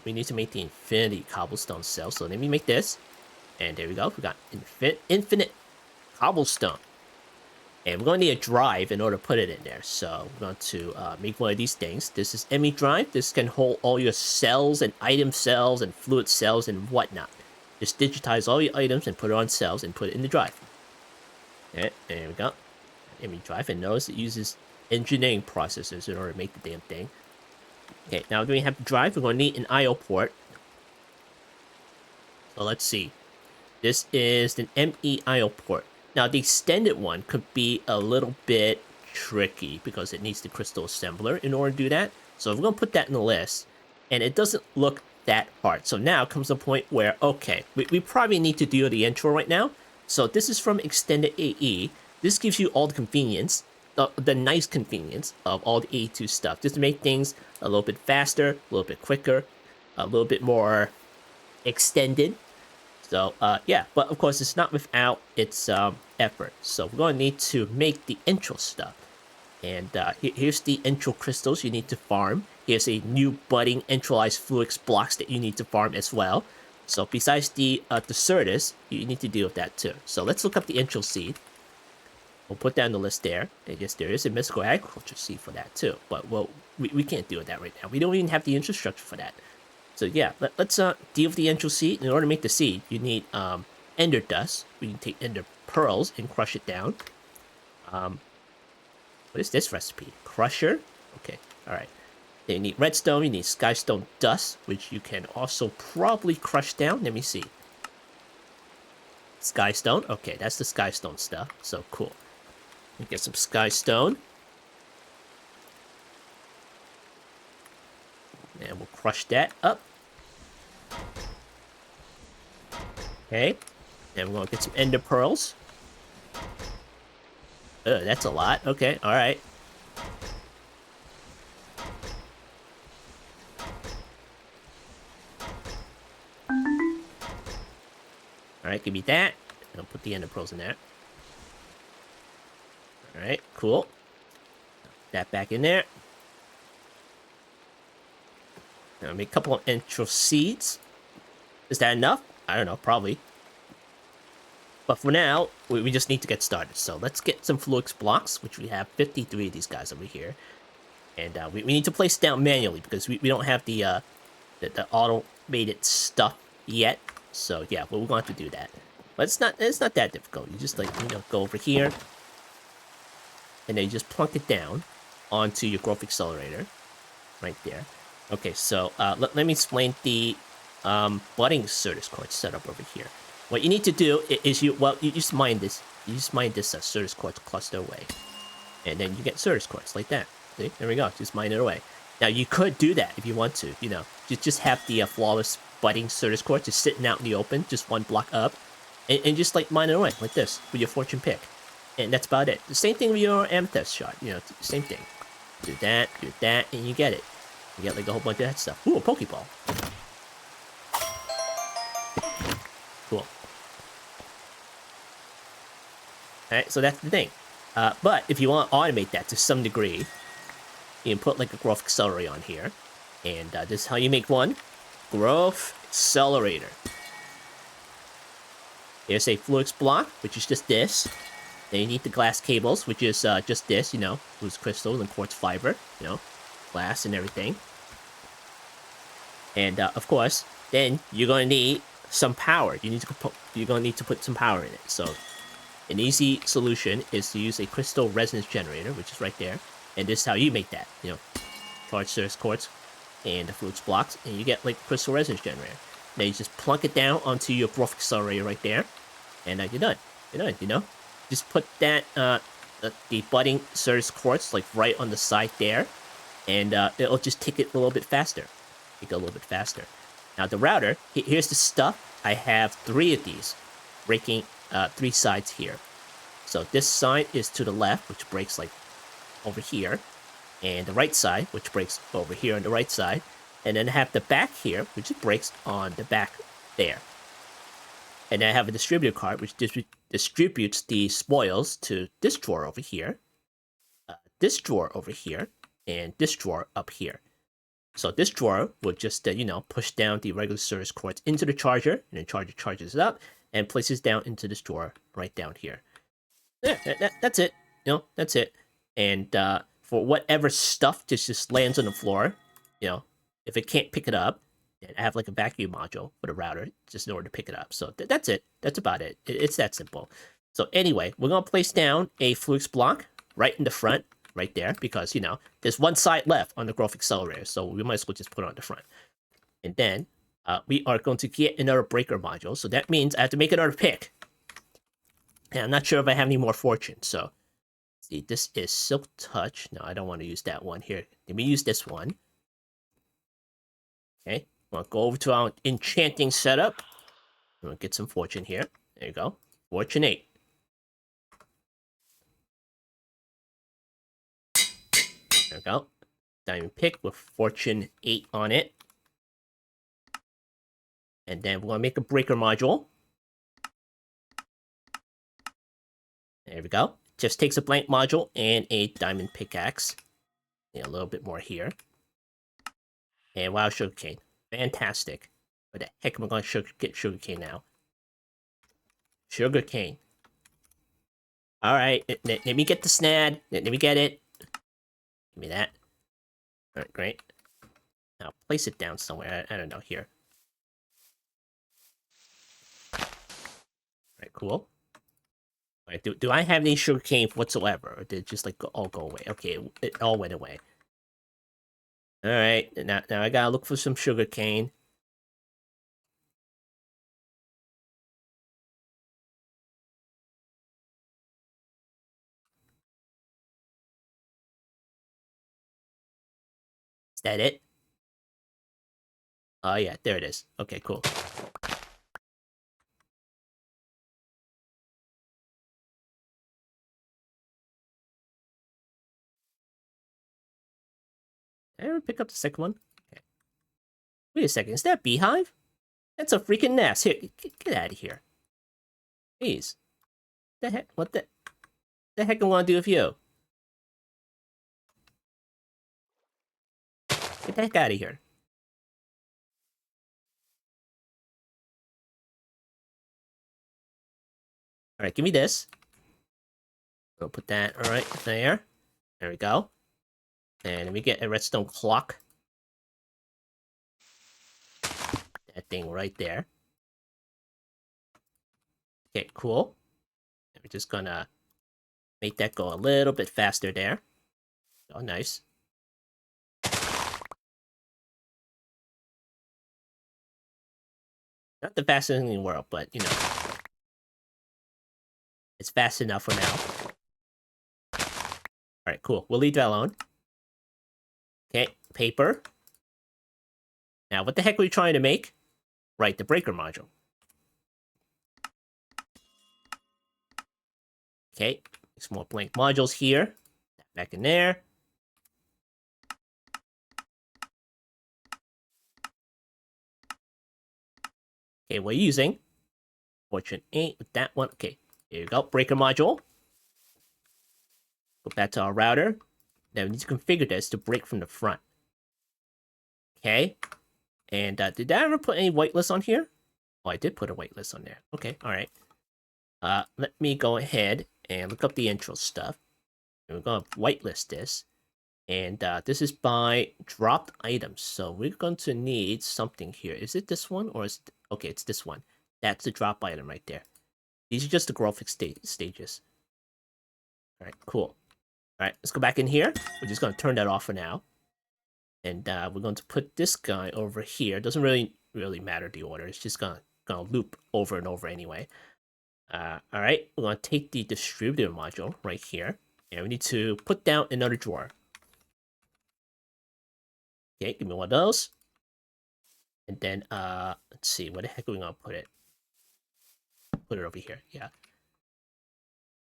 [SPEAKER 1] we need to make the infinity cobblestone cell. So let me make this. And there we go. We got infinite cobblestone. And we're going to need a drive in order to put it in there. So we're going to make one of these things. This is ME drive. This can hold all your cells and item cells and fluid cells and whatnot. Just digitize all your items and put it on cells and put it in the drive. Okay, there we go. ME drive. And notice it uses engineering processors in order to make the damn thing. Okay, now that we have the drive, we're going to need an IO port. So let's see. This is an MEIO port. Now, the extended one could be a little bit tricky because it needs the crystal assembler in order to do that. So we're going to put that in the list. And it doesn't look that hard. So now comes the point where, okay, we probably need to do the intro right now. So this is from Extended AE. This gives you all the convenience, the nice convenience of all the AE2 stuff. Just to make things a little bit faster, a little bit quicker, a little bit more extended. So, yeah, but of course it's not without its effort. So we're going to need to make the intro stuff. And here's the intro crystals you need to farm. Here's a new budding entralized fluix blocks that you need to farm as well. So besides the Certus, you need to deal with that too. So let's look up the intro seed. We'll put that on the list there. And yes, there is a mystical agriculture seed for that too. But, well, we can't deal with that right now. We don't even have the infrastructure for that. So yeah, let's deal with the intro seed. In order to make the seed, you need ender dust. We can take ender pearls and crush it down. What is this recipe? Crusher? Okay, alright. Then you need redstone, you need skystone dust, which you can also probably crush down. Let me see. Skystone? Okay, that's the skystone stuff. So cool. We get some skystone. And we'll crush that up. Okay. And we're going to get some ender pearls. That's a lot. Okay, alright. Alright, give me that. I'll put the ender pearls in there. Alright, cool. That back in there. Now make a couple of intro seeds. Is that enough? I don't know, probably. But for now, we just need to get started. So let's get some fluix blocks, which we have 53 of these guys over here. And we need to place down manually because we don't have the automated stuff yet. So yeah, we're going to have to do that. But it's not that difficult. You just like, go over here, and then you just plunk it down onto your growth accelerator, right there. Okay, so let me explain the budding Certus quartz setup over here. What you need to do is you just mine this. You just mine this Certus quartz cluster away, and then you get Certus quartz like that. See, there we go. Just mine it away. Now you could do that if you want to. Just have the flawless budding Certus quartz just sitting out in the open, just one block up, and just like mine it away like this with your fortune pick, and that's about it. The same thing with your amethyst shot. Same thing. Do that, and you get it. You get like a whole bunch of that stuff. Ooh, a Pokeball. Cool. Alright, so that's the thing. But if you want to automate that to some degree, you can put like a growth accelerator on here. And this is how you make one. Growth accelerator. Here's a Fluix block, which is just this. Then you need the glass cables, which is just this, loose crystal and quartz fiber, glass and everything. And of course, then you're gonna need some power. You're gonna need to put some power in it. So an easy solution is to use a crystal resonance generator, which is right there. And this is how you make that. Charge Certus quartz and the Fluix blocks, and you get like a crystal resonance generator. Then you just plunk it down onto your growth accelerator right there, and you're done. You're done. Just put that the budding Certus quartz like right on the side there, and it'll just take it a little bit faster. Now the router, here's the stuff. I have 3 of these, breaking 3 sides here. So this side is to the left, which breaks like over here, and the right side, which breaks over here on the right side, and then I have the back here, which breaks on the back there. And then I have a distributor card, which distributes the spoils to this drawer over here, this drawer over here, and this drawer up here. So this drawer will just, push down the regular Certus quartz into the charger, and then charger charges it up, and places down into this drawer right down here. Yeah, that's it. That's it. And for whatever stuff just lands on the floor, if it can't pick it up, and I have like a vacuum module for the router just in order to pick it up. So that's it. That's about it. It's that simple. So anyway, we're going to place down a Fluix block right in the front, right there, because, there's one side left on the growth accelerator, so we might as well just put it on the front. And then we are going to get another breaker module, so that means I have to make another pick. And I'm not sure if I have any more fortune, so... See, this is Silk Touch. No, I don't want to use that one here. Let me use this one. Okay, we'll go over to our enchanting setup. We'll get some fortune here. There you go. Fortune 8. There we go. Diamond pick with fortune 8 on it. And then we're going to make a breaker module. There we go. Just takes a blank module and a diamond pickaxe. A little bit more here. And wild sugarcane. Fantastic. Where the heck am I going to get sugarcane now? Sugarcane. Alright, let me get the snad. Let me get it. Give me that. Alright, great. Now place it down somewhere. I don't know, here. Alright, cool. Alright, do I have any sugarcane whatsoever? Or did it just like all go away? Okay, it all went away. Alright, now I gotta look for some sugarcane. Is that it? Oh yeah, there it is. Okay, cool. Did I ever pick up the second one? Okay. Wait a second, is that a beehive? That's a freaking nest. Here, get out of here. Please. The heck? What the heck I want to do with you? Get the heck out of here. Alright, give me this. We'll put that right there. There we go. And let me get a redstone clock. That thing right there. Okay, cool. And we're just gonna make that go a little bit faster there. Oh, nice. Not the fastest in the world, but, you know, it's fast enough for now. Alright, cool. We'll leave that alone. Okay, paper. Now, what the heck are we trying to make? Right, the breaker module. Okay, some more blank modules here. Back in there. Okay, we're using Fortune 8 with that one. Okay, here you go. Breaker module. Go back to our router. Now we need to configure this to break from the front. Okay. And did I ever put any whitelist on here? Oh, I did put a whitelist on there. Okay, alright. Let me go ahead and look up the intro stuff. And we're going to whitelist this. And this is by dropped items. So we're going to need something here. Is it this one or is it... Okay, it's this one. That's the drop item right there. These are just the graphic stages. Alright, cool. Alright, let's go back in here. We're just going to turn that off for now. And we're going to put this guy over here. Doesn't really matter the order. It's just gonna loop over and over anyway. Alright, we're gonna take the distributor module right here. And we need to put down another drawer. Okay, give me one of those. And then, let's see, where the heck are we gonna put it? Put it over here, yeah.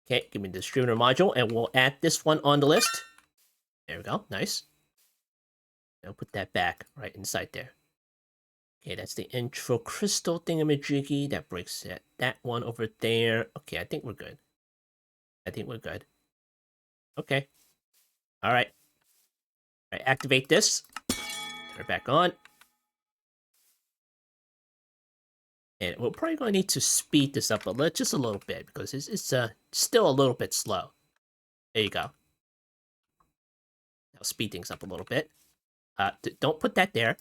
[SPEAKER 1] Okay, give me the distributor module, and we'll add this one on the list. There we go, nice. I'll put that back right inside there. Okay, that's the intro crystal thingamajiggy. That breaks it. That one over there. Okay, I think we're good. I think we're good. Okay. Alright. Alright, activate this. Turn it back on. And we're probably going to need to speed this up just a little bit because it's still a little bit slow. There you go. I'll speed things up a little bit. Don't put that there.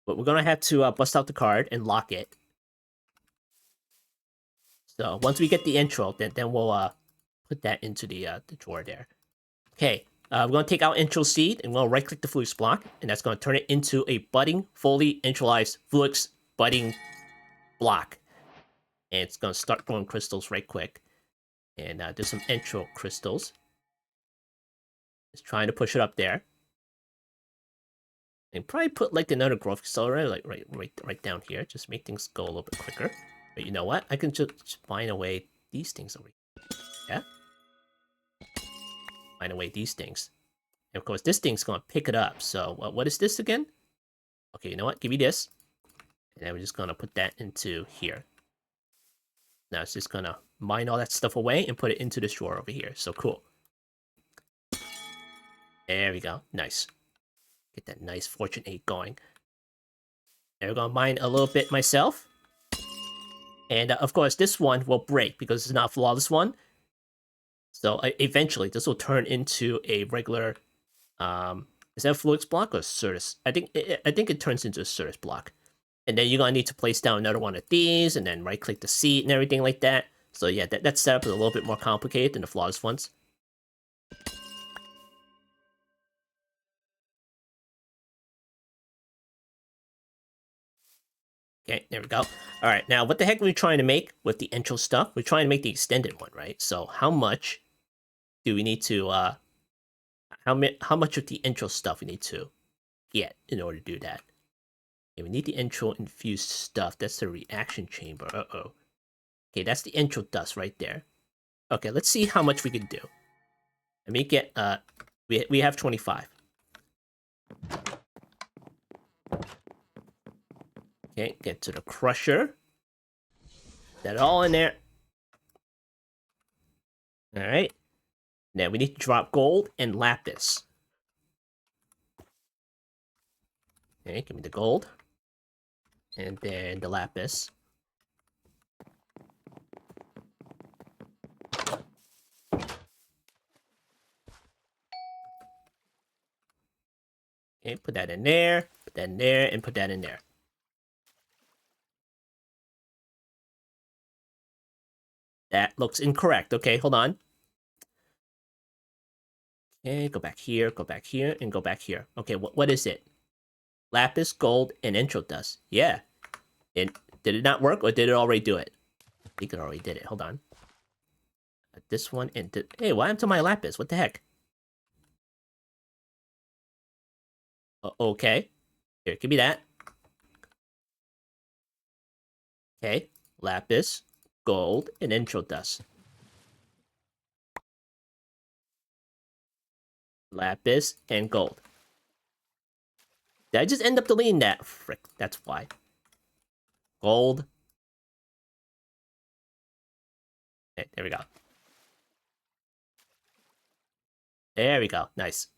[SPEAKER 1] But we're going to have to bust out the card and lock it. So once we get the intro, then we'll put that into the drawer there. Okay, we're going to take out intro seed and we'll right-click the flux block, and that's going to turn it into a budding, fully initialized flux budding block. And it's going to start growing crystals right quick. And there's some intro crystals. Just trying to push it up there. And probably put like another growth accelerator like right down here. Just make things go a little bit quicker. But you know what? I can just find away these things over here. Yeah? Find away these things. And of course, this thing's going to pick it up. So what is this again? Okay, you know what? Give me this. And then we're just going to put that into here. Now it's just going to mine all that stuff away and put it into this drawer over here. So cool. There we go. Nice. Get that nice Fortune 8 going. And we're going to mine a little bit myself. And of course, this one will break because it's not a flawless one. So eventually, this will turn into a regular... is that a flux block or a Certus? I think it turns into a Certus block. And then you're going to need to place down another one of these, and then right-click the seat and everything like that. So yeah, that setup is a little bit more complicated than the flawless ones. Okay, there we go. Alright, now what the heck are we trying to make with the intro stuff? We're trying to make the extended one, right? So how much do we need to, how much of the intro stuff we need to get in order to do that? Okay, we need the intro infused stuff. That's the reaction chamber. Uh-oh. Okay, that's the intro dust right there. Okay, let's see how much we can do. Let me get, we have 25. Okay, get to the crusher. That all in there. Alright. Now we need to drop gold and lapis. Okay, give me the gold. And then the lapis. Okay, put that in there, and put that in there. That looks incorrect. Okay, hold on. Okay, go back here, and go back here. Okay, what is it? Lapis, gold, and intro dust. Yeah. And did it not work, or did it already do it? I think it already did it. Hold on. This one, and hey, what happened to my lapis? What the heck? Okay. Here, give me that. Okay. Lapis, gold, and intro dust. Lapis, and gold. Did I just end up deleting that? Frick, that's why. Gold. Okay, there we go. There we go. Nice.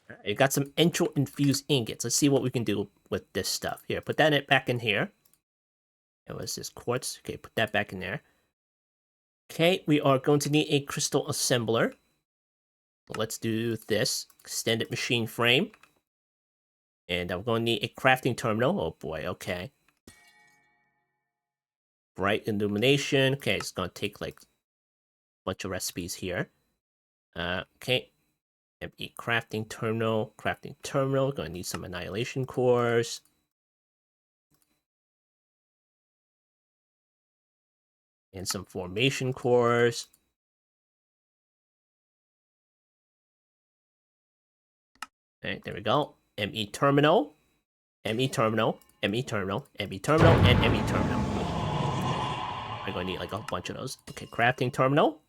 [SPEAKER 1] Alright, you got some entrio infused ingots. Let's see what we can do with this stuff. Here, put that back in here. And what's this? Quartz. Okay, put that back in there. Okay, we are going to need a crystal assembler. So let's do this. Extended machine frame. And I'm going to need a crafting terminal. Oh boy, okay. Bright illumination. Okay, it's going to take like a bunch of recipes here. Okay. ME crafting terminal. Crafting terminal. Going to need some annihilation cores. And some formation cores. Alright, there we go. ME terminal. ME terminal. ME terminal. ME terminal. And ME terminal. I'm going to need like a bunch of those. Okay, crafting terminal.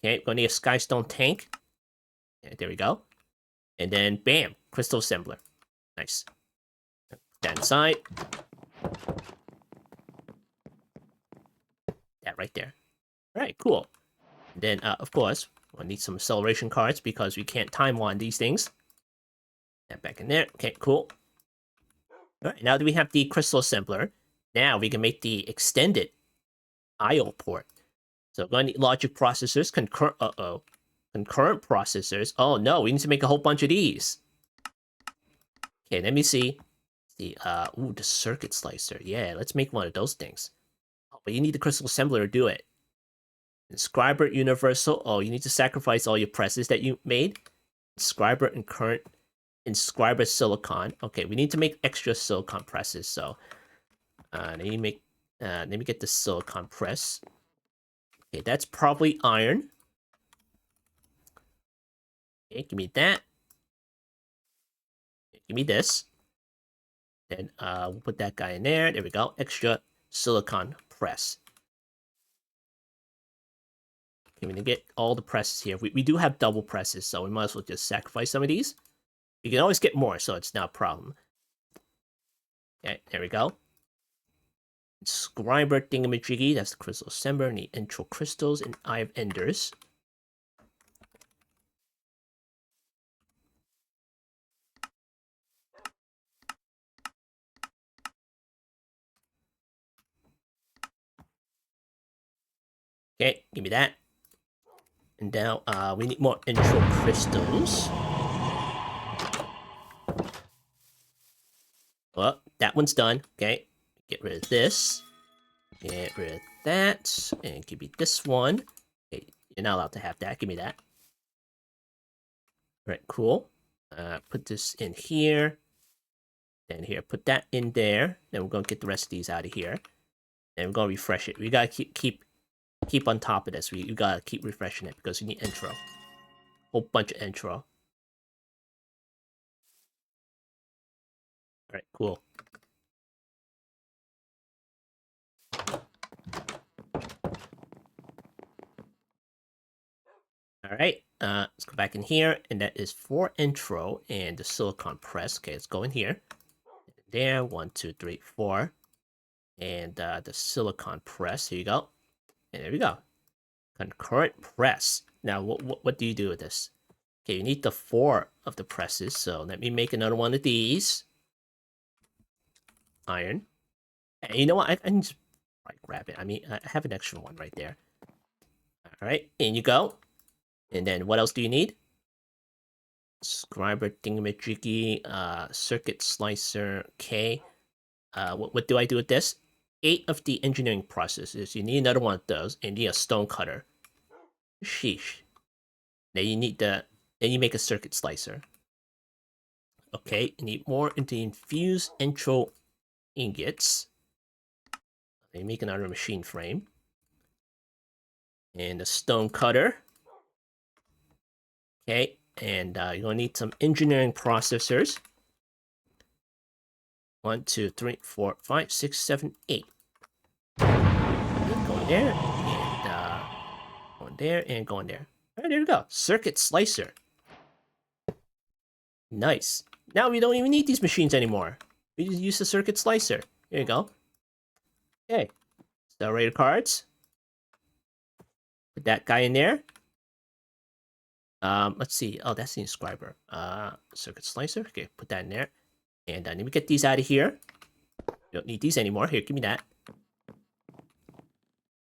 [SPEAKER 1] Okay, going to need a skystone tank. Okay, there we go. And then, bam, crystal assembler. Nice. Put that inside. That right there. All right, cool. And then, of course, we'll need some acceleration cards because we can't time wind these things. That back in there. Okay, cool. All right, now that we have the crystal assembler, now we can make the extended I/O port. So we're going to need logic processors, concurrent processors. Oh no, we need to make a whole bunch of these. Okay, let me see. The circuit slicer. Yeah, let's make one of those things. Oh, but you need the crystal assembler to do it. Inscriber universal. Oh, you need to sacrifice all your presses that you made. Inscriber and current inscriber silicon. Okay, we need to make extra silicon presses. So, let me get the silicon press. Okay, that's probably iron. Okay, give me that. Give me this. Then we'll put that guy in there. There we go. Extra silicon press. Okay, we're gonna get all the presses here. We do have double presses, so we might as well just sacrifice some of these. You can always get more, so it's not a problem. Okay, there we go. Inscriber thingamajiggy. That's the crystal assembler. Need intro crystals and Eye of Enders. Okay, give me that. And now we need more intro crystals. Well, that one's done. Okay, get rid of this. Get rid of that. And give me this one. Okay, you're not allowed to have that. Give me that. All right, cool. Put this in here. And here, put that in there. Then we're going to get the rest of these out of here. And we're going to refresh it. We got to keep on top of this. You got to keep refreshing it because you need intro. Whole bunch of intro. Alright, cool. Alright, let's go back in here, and that is for intro and the silicon press. Okay, let's go in here. There, 1, 2, 3, 4. And the silicon press, here you go. And there we go. Concurrent press. Now, what do you do with this? Okay, you need the 4 of the presses, so let me make another one of these. Iron. And you know what? I can just grab it. I mean, I have an extra one right there. Alright, in you go. And then what else do you need? Scriber thingamajiggy, circuit slicer, okay. What do I do with this? 8 of the engineering processes. You need another one of those, and you need a stone cutter. Sheesh. Then you need then you make a circuit slicer. Okay, you need more into infused entrio ingots. Then you make another machine frame. And a stone cutter. Okay, and you're gonna need some engineering processors. 1, 2, 3, 4, 5, 6, 7, 8. Okay, go in there, and go in there, and go in there. Alright, there we go. Circuit slicer. Nice. Now we don't even need these machines anymore. We just use the circuit slicer. Here you go. Okay. Accelerator cards. Put that guy in there. Let's see. Oh, that's the inscriber. Circuit slicer. Okay, put that in there. And let me get these out of here. Don't need these anymore. Here, give me that.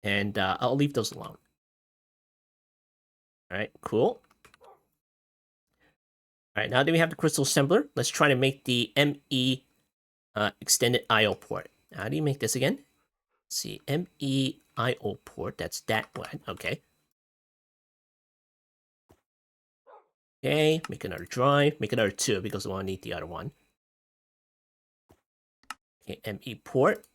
[SPEAKER 1] And I'll leave those alone. Alright, cool. Alright, now that we have the crystal assembler, let's try to make the ME extended I/O port. How do you make this again? Let's see, ME I/O port. That's that one. Okay. Okay, make another drive. Make another 2 because we want to need the other one. Okay, ME port.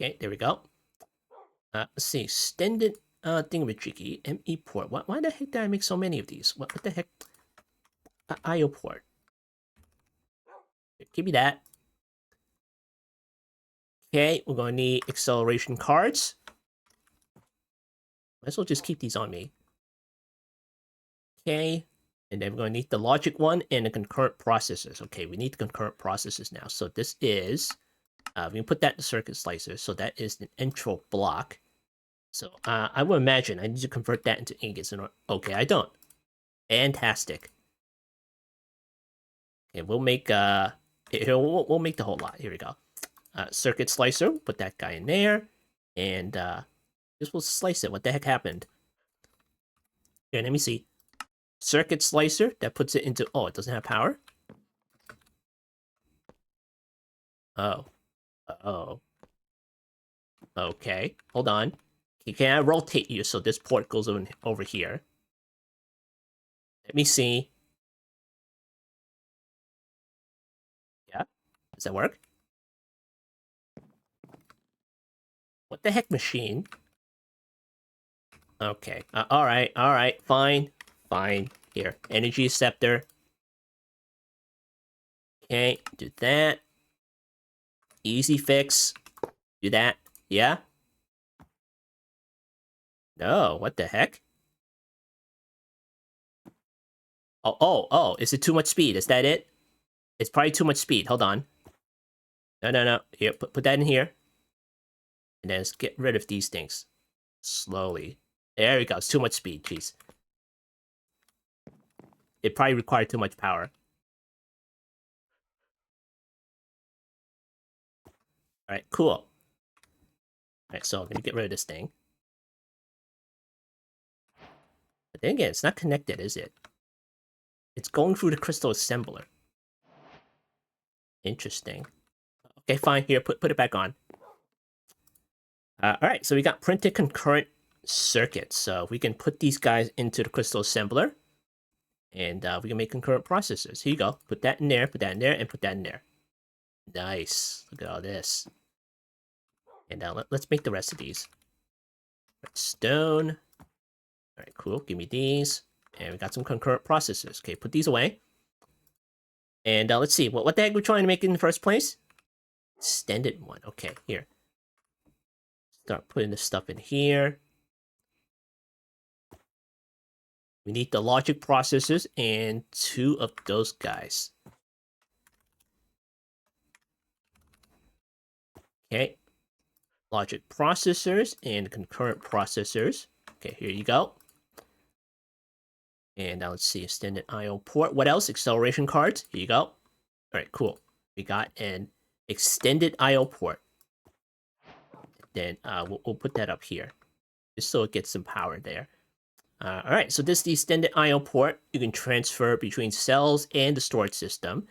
[SPEAKER 1] Okay, there we go. Let's see, extended thingamajiggy, ME port. Why the heck did I make so many of these? What the heck? I/O port. Give me that. Okay, we're going to need acceleration cards. Might as well just keep these on me. Okay, and then we're going to need the logic one and the concurrent processors. Okay, we need the concurrent processors now. So this is, we can put that in the circuit slicer. So that is an entrio block. So I would imagine I need to convert that into ingots. Okay, I don't. Fantastic. Okay, we'll make we'll make the whole lot. Here we go. Circuit slicer. Put that guy in there, and just will slice it. What the heck happened? Here, let me see. Circuit slicer that puts it into. Oh, it doesn't have power. Oh, oh. Okay, hold on. Okay, can I rotate you so this port goes over here? Let me see. Yeah, does that work? What the heck, machine? Okay. Alright. Fine. Here. Energy scepter. Okay, do that. Easy fix. Do that. Yeah? No, what the heck? Oh, is it too much speed? Is that it? It's probably too much speed. Hold on. No. Here, put that in here. And then let's get rid of these things. Slowly. There we go. It's too much speed. Jeez. It probably required too much power. Alright, cool. Alright, so let me get rid of this thing. But then again, it's not connected, is it? It's going through the crystal assembler. Interesting. Okay, fine. Here, put it back on. Alright, so we got printed concurrent circuits. So we can put these guys into the crystal assembler. And we can make concurrent processors. Here you go. Put that in there, put that in there, and put that in there. Nice. Look at all this. And now let's make the rest of these. Redstone. Alright, cool. Give me these. And we got some concurrent processors. Okay, put these away. And let's see. What the heck are we trying to make in the first place? Extended one. Okay, here. Start putting this stuff in here. We need the logic processors and 2 of those guys. Okay. Logic processors and concurrent processors. Okay, here you go. And now let's see, extended I/O port. What else? Acceleration cards. Here you go. All right, cool. We got an extended I/O port. Then we'll put that up here, just so it gets some power there. All right, so this is the extended I/O port. You can transfer between cells and the storage system.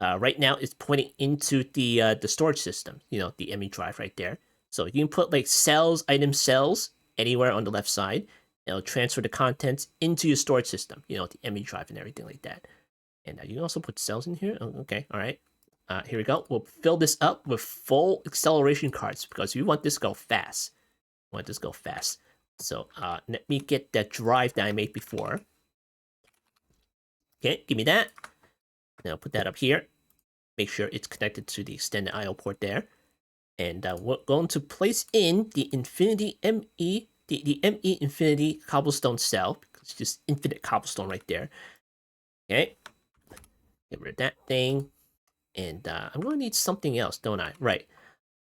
[SPEAKER 1] Right now, it's pointing into the storage system. You know, the ME drive right there. So you can put like cells, item cells anywhere on the left side. It'll transfer the contents into your storage system. You know, the ME drive and everything like that. And you can also put cells in here. Oh, okay, all right. Here we go. We'll fill this up with full acceleration cards because we want this to go fast. We want this to go fast. So let me get that drive that I made before. Okay, give me that. Now put that up here. Make sure it's connected to the extended I/O port there. And we're going to place in the Infinity ME, the ME Infinity Cobblestone cell. It's just infinite cobblestone right there. Okay. Get rid of that thing. And I'm going to need something else, don't I? Right.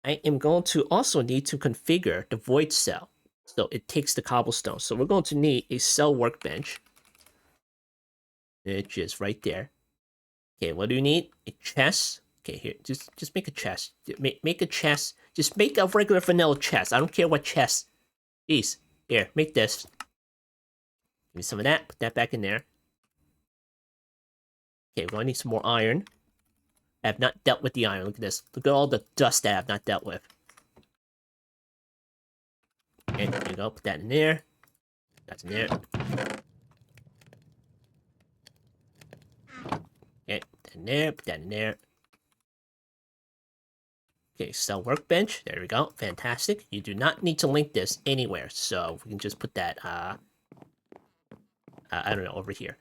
[SPEAKER 1] I am going to also need to configure the void cell. So it takes the cobblestone. So we're going to need a cell workbench. Which is right there. Okay, what do you need? A chest. Okay, here, just make a chest. Make a chest. Just make a regular vanilla chest. I don't care what chest. Please, here, make this. Give me some of that. Put that back in there. Okay, we're gonna need some more iron. I have not dealt with the iron. Look at this. Look at all the dust that I have not dealt with. Okay, there you go. Put that in there. That's in there. Okay, put that in there. Put that in there. Okay, cell workbench. There we go. Fantastic. You do not need to link this anywhere, so we can just put that, I don't know, over here.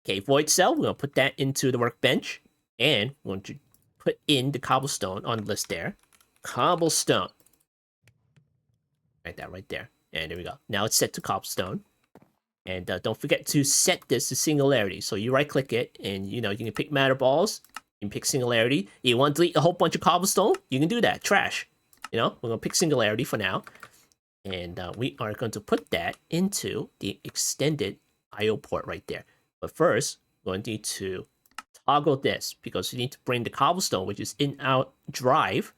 [SPEAKER 1] Okay, void cell. We're going to put that into the workbench, and we're going to put in the cobblestone on the list there. Cobblestone. Right that right there. And there we go. Now it's set to cobblestone. And don't forget to set this to singularity. So you right-click it, and, you know, you can pick matter balls. You can pick singularity. You want to delete a whole bunch of cobblestone? You can do that. Trash. You know, we're going to pick singularity for now. And we are going to put that into the extended I/O port right there. But first, we're going to need to toggle this because we need to bring the cobblestone, which is in our drive.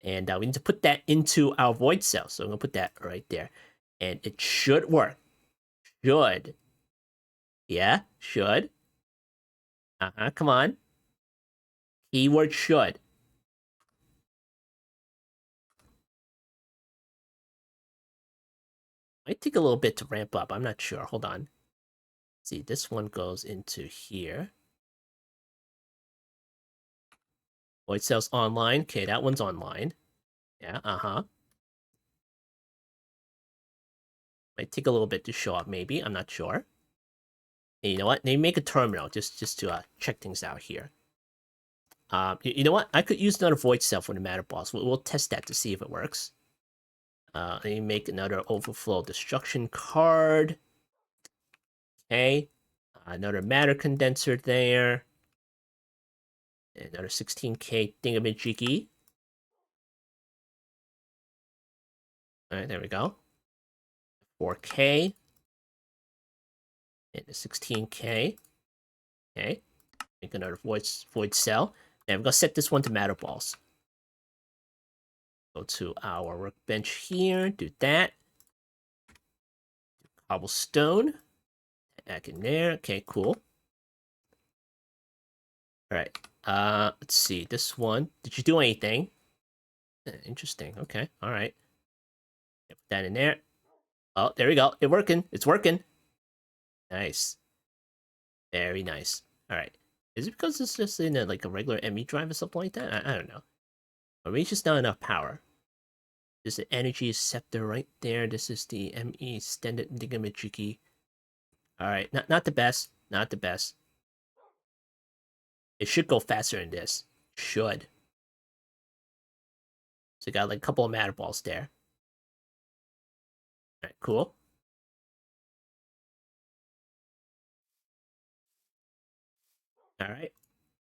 [SPEAKER 1] And we need to put that into our void cell. So I'm going to put that right there. And it should work. Should. Yeah, should. Come on. Keyword should. Might take a little bit to ramp up. I'm not sure. Hold on. See, this one goes into here. Void cells online. Okay, that one's online. Yeah, Might take a little bit to show up, maybe. I'm not sure. And you know what? They make a terminal just to check things out here. You know what? I could use another void cell for the matter balls. We'll test that to see if it works. Let me make another overflow destruction card. Okay. Another matter condenser there. Another 16K thingamajiggy. Alright, there we go. 4K. And a 16K. Okay. Make another void cell. And we're going to set this one to matter balls. Go to our workbench here. Do that. Cobblestone. Back in there. Okay, cool. Alright. Let's see. This one. Did you do anything? Interesting. Okay. Alright. Put that in there. Oh, there we go. It's working. It's working. Nice. Very nice. Alright. Is it because it's just in like a regular ME drive or something like that? I don't know. Or maybe it's just not enough power. There's the energy scepter right there. This is the ME extended thingamajiggy. Alright. Not the best. Not the best. It should go faster than this. Should. So you got like a couple of matter balls there. Alright, cool. Alright.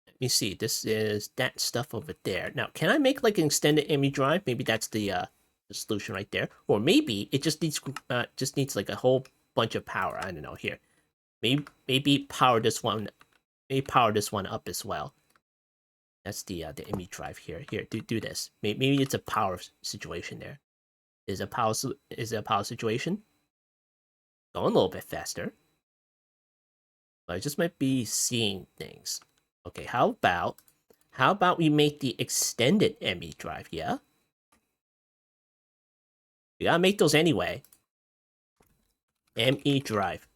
[SPEAKER 1] Let me see. This is that stuff over there. Now, can I make like an extended ME drive? Maybe that's the solution right there. Or maybe it just needs like a whole bunch of power. I don't know here. Maybe power this one. Maybe power this one up as well. That's the ME drive here. Here, do this. Maybe it's a power situation there. Is it a power situation? Going a little bit faster. I just might be seeing things. Okay, how about we make the extended ME drive, yeah? We gotta make those anyway. ME drive.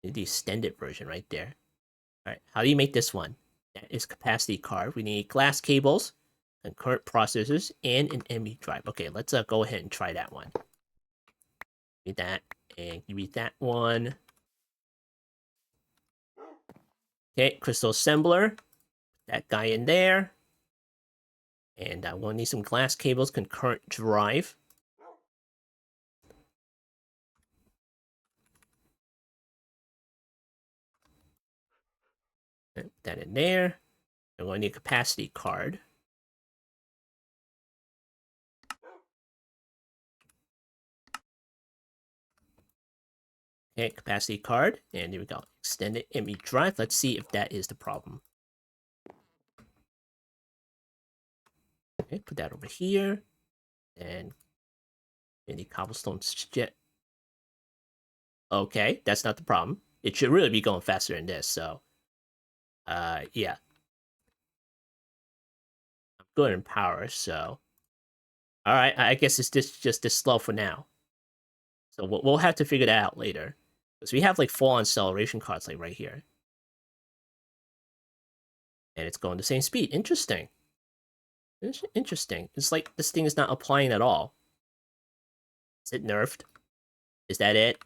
[SPEAKER 1] The extended version right there. Alright, how do you make this one? That is capacity card. We need glass cables, concurrent processors, and an ME drive. Okay, let's go ahead and try that one. Give me that, and give me that one. Okay, crystal assembler. That guy in there. And we'll need some glass cables, concurrent drive. Put that in there. And we'll need a capacity card. Okay, capacity card. And here we go. Extended ME drive. Let's see if that is the problem. Okay, put that over here. And any cobblestone shit. Okay, that's not the problem. It should really be going faster than this, so yeah. I'm good in power, so alright, I guess it's just this slow for now. So we'll have to figure that out later. Because we have like full acceleration cards like right here. And it's going the same speed. Interesting. Interesting. It's like this thing is not applying at all. Is it nerfed? Is that it?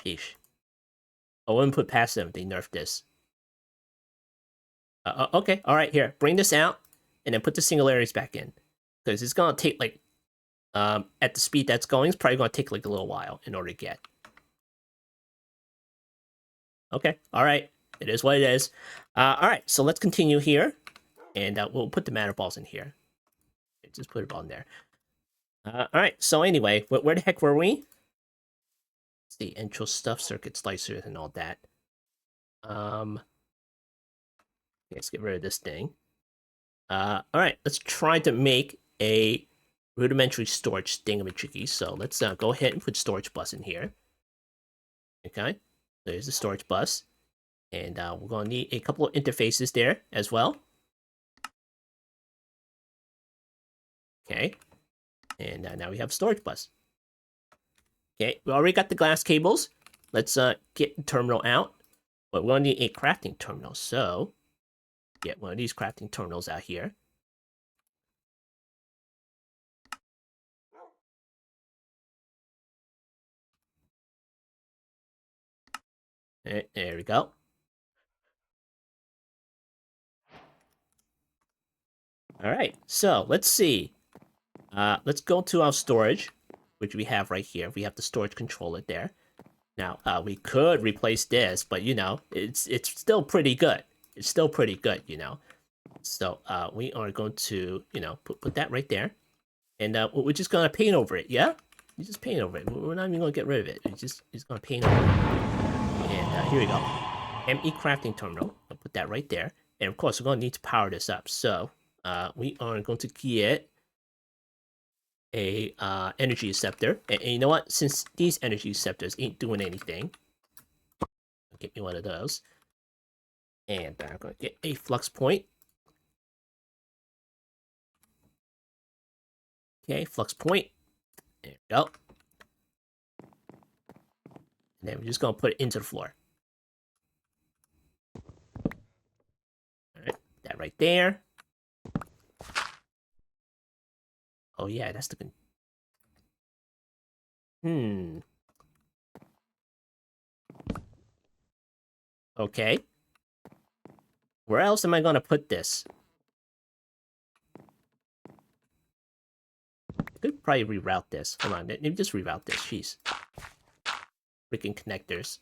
[SPEAKER 1] Sheesh. I wouldn't put past them if they nerfed this. Okay, alright, here. Bring this out, and then put the singularities back in. Because it's gonna take, like, at the speed that's going, it's probably gonna take, like, a little while in order to get. Okay, alright. It is what it is. Alright, so let's continue here. And we'll put the matter balls in here. Just put it all in there. Alright, so anyway, where the heck were we? Let's see, intro stuff, circuit slicers, and all that. Let's get rid of this thing. Alright, let's try to make a rudimentary storage thingamajiggy. So let's go ahead and put storage bus in here. Okay, there's the storage bus. And we're going to need a couple of interfaces there as well. Okay, and now we have storage bus. Okay, we already got the glass cables. Let's get the terminal out. But we're going to need a crafting terminal, so get one of these crafting terminals out here. There we go. Alright, so let's see. Let's go to our storage, which we have right here. We have the storage controller there. Now, we could replace this, but you know, it's still pretty good. It's still pretty good, you know. So we are going to, you know, put that right there. And we're just gonna paint over it, yeah? You just paint over it. We're not even gonna get rid of it. We're just gonna paint over it. And here we go. ME crafting terminal. I'll put that right there. And of course, we're gonna need to power this up. So we are going to get a energy acceptor. And you know what? Since these energy acceptors ain't doing anything, I'll get me one of those. And I'm gonna get a flux point. Okay, flux point. There we go. And then we're just gonna put it into the floor. Alright, that right there. Oh yeah, that's the... Okay. Where else am I gonna put this? I could probably reroute this. Hold on, let me just reroute this. Jeez. Freaking connectors.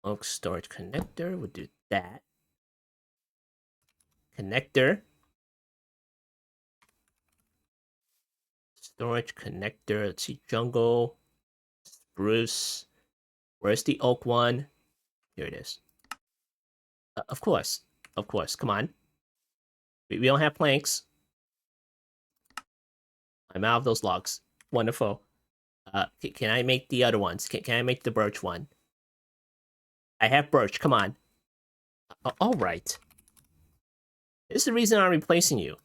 [SPEAKER 1] Oak storage connector, we'll do that. Connector. Storage connector, let's see, jungle, spruce. Where's the oak one? Here it is. Of course, come on. We don't have planks. I'm out of those logs. Wonderful. Can I make the other ones? Can I make the birch one? I have birch. Come on. All right. This is the reason I'm replacing you.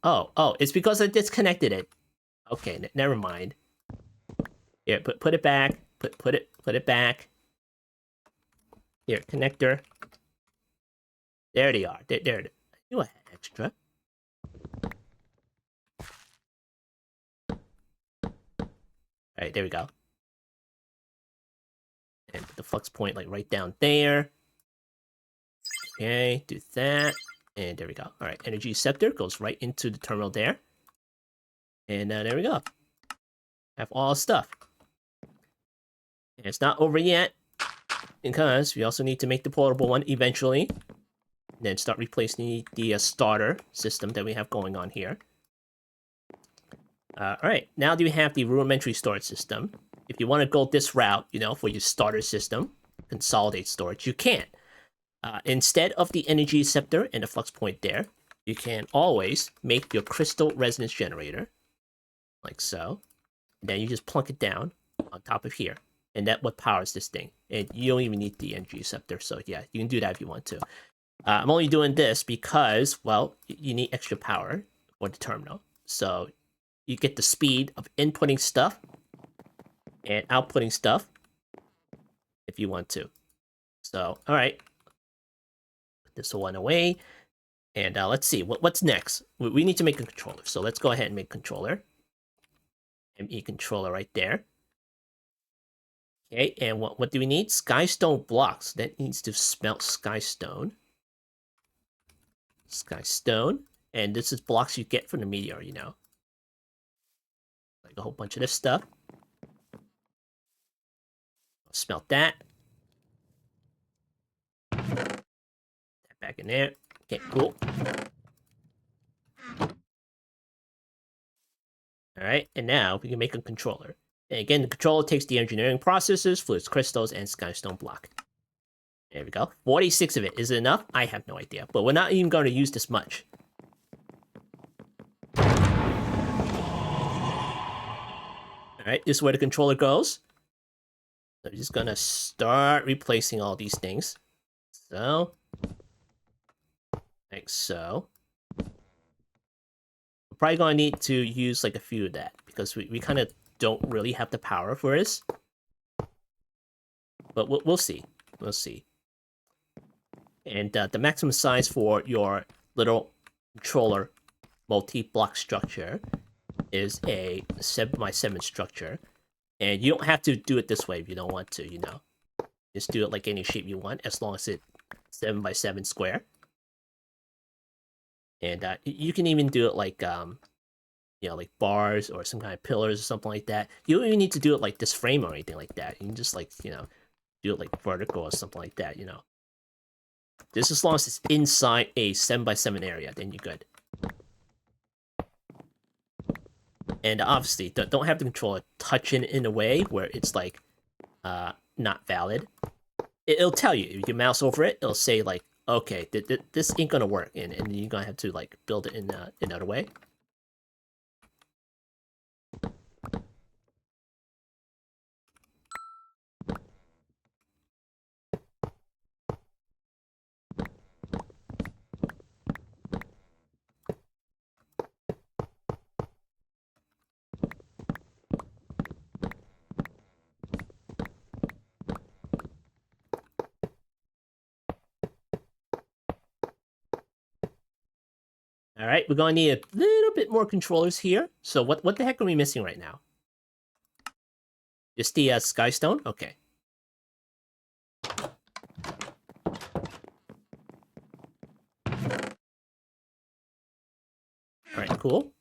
[SPEAKER 1] Oh, it's because I disconnected it. Okay, never mind. Here, put it back. Put it back. Here, connector. There they are. There. You had extra. All right, there we go. And put the flux point like right down there. Okay, do that. And there we go. All right, energy scepter goes right into the terminal there. And there we go. Have all stuff. And it's not over yet, because we also need to make the portable one eventually. Then start replacing the starter system that we have going on here. Alright, now that we have the rudimentary storage system, if you want to go this route, for your starter system, consolidate storage, you can. Instead of the energy scepter and the flux point there, you can always make your crystal resonance generator, like so. Then you just plunk it down on top of here, and that's what powers this thing. And you don't even need the energy scepter, so yeah, you can do that if you want to. I'm only doing this because, well, you need extra power for the terminal. So you get the speed of inputting stuff and outputting stuff if you want to. So, all right. Put this one away. And let's see, what's next? We need to make a controller. So let's go ahead and make a controller. ME controller right there. Okay, and what do we need? Skystone blocks. That needs to smelt skystone. Skystone. And this is blocks you get from the meteor, Like a whole bunch of this stuff. Smelt that. That back in there. Okay, cool. Alright, and now we can make a controller. And again, the controller takes the engineering processes, fluids, crystals, and skystone block. There we go. 46 of it. Is it enough? I have no idea. But we're not even going to use this much. Alright, this is where the controller goes. So I'm just going to start replacing all these things. So. Like so. We're probably going to need to use like a few of that. Because we kind of don't really have the power for this. But we'll see. We'll see. And the maximum size for your little controller multi-block structure is a 7x7 structure. And you don't have to do it this way if you don't want to, Just do it like any shape you want, as long as it's 7x7 square. And you can even do it like, like bars or some kind of pillars or something like that. You don't even need to do it like this frame or anything like that. You can just like, do it like vertical or something like that, Just as long as it's inside a 7x7 area, then you're good. And obviously, don't have the controller touch in a way where it's like, not valid. It'll tell you, if you mouse over it, it'll say like, okay, this ain't gonna work, and you're gonna have to like build it in another way. All right, we're gonna need a little bit more controllers here. So what the heck are we missing right now? Just the skystone? Okay. All right, cool.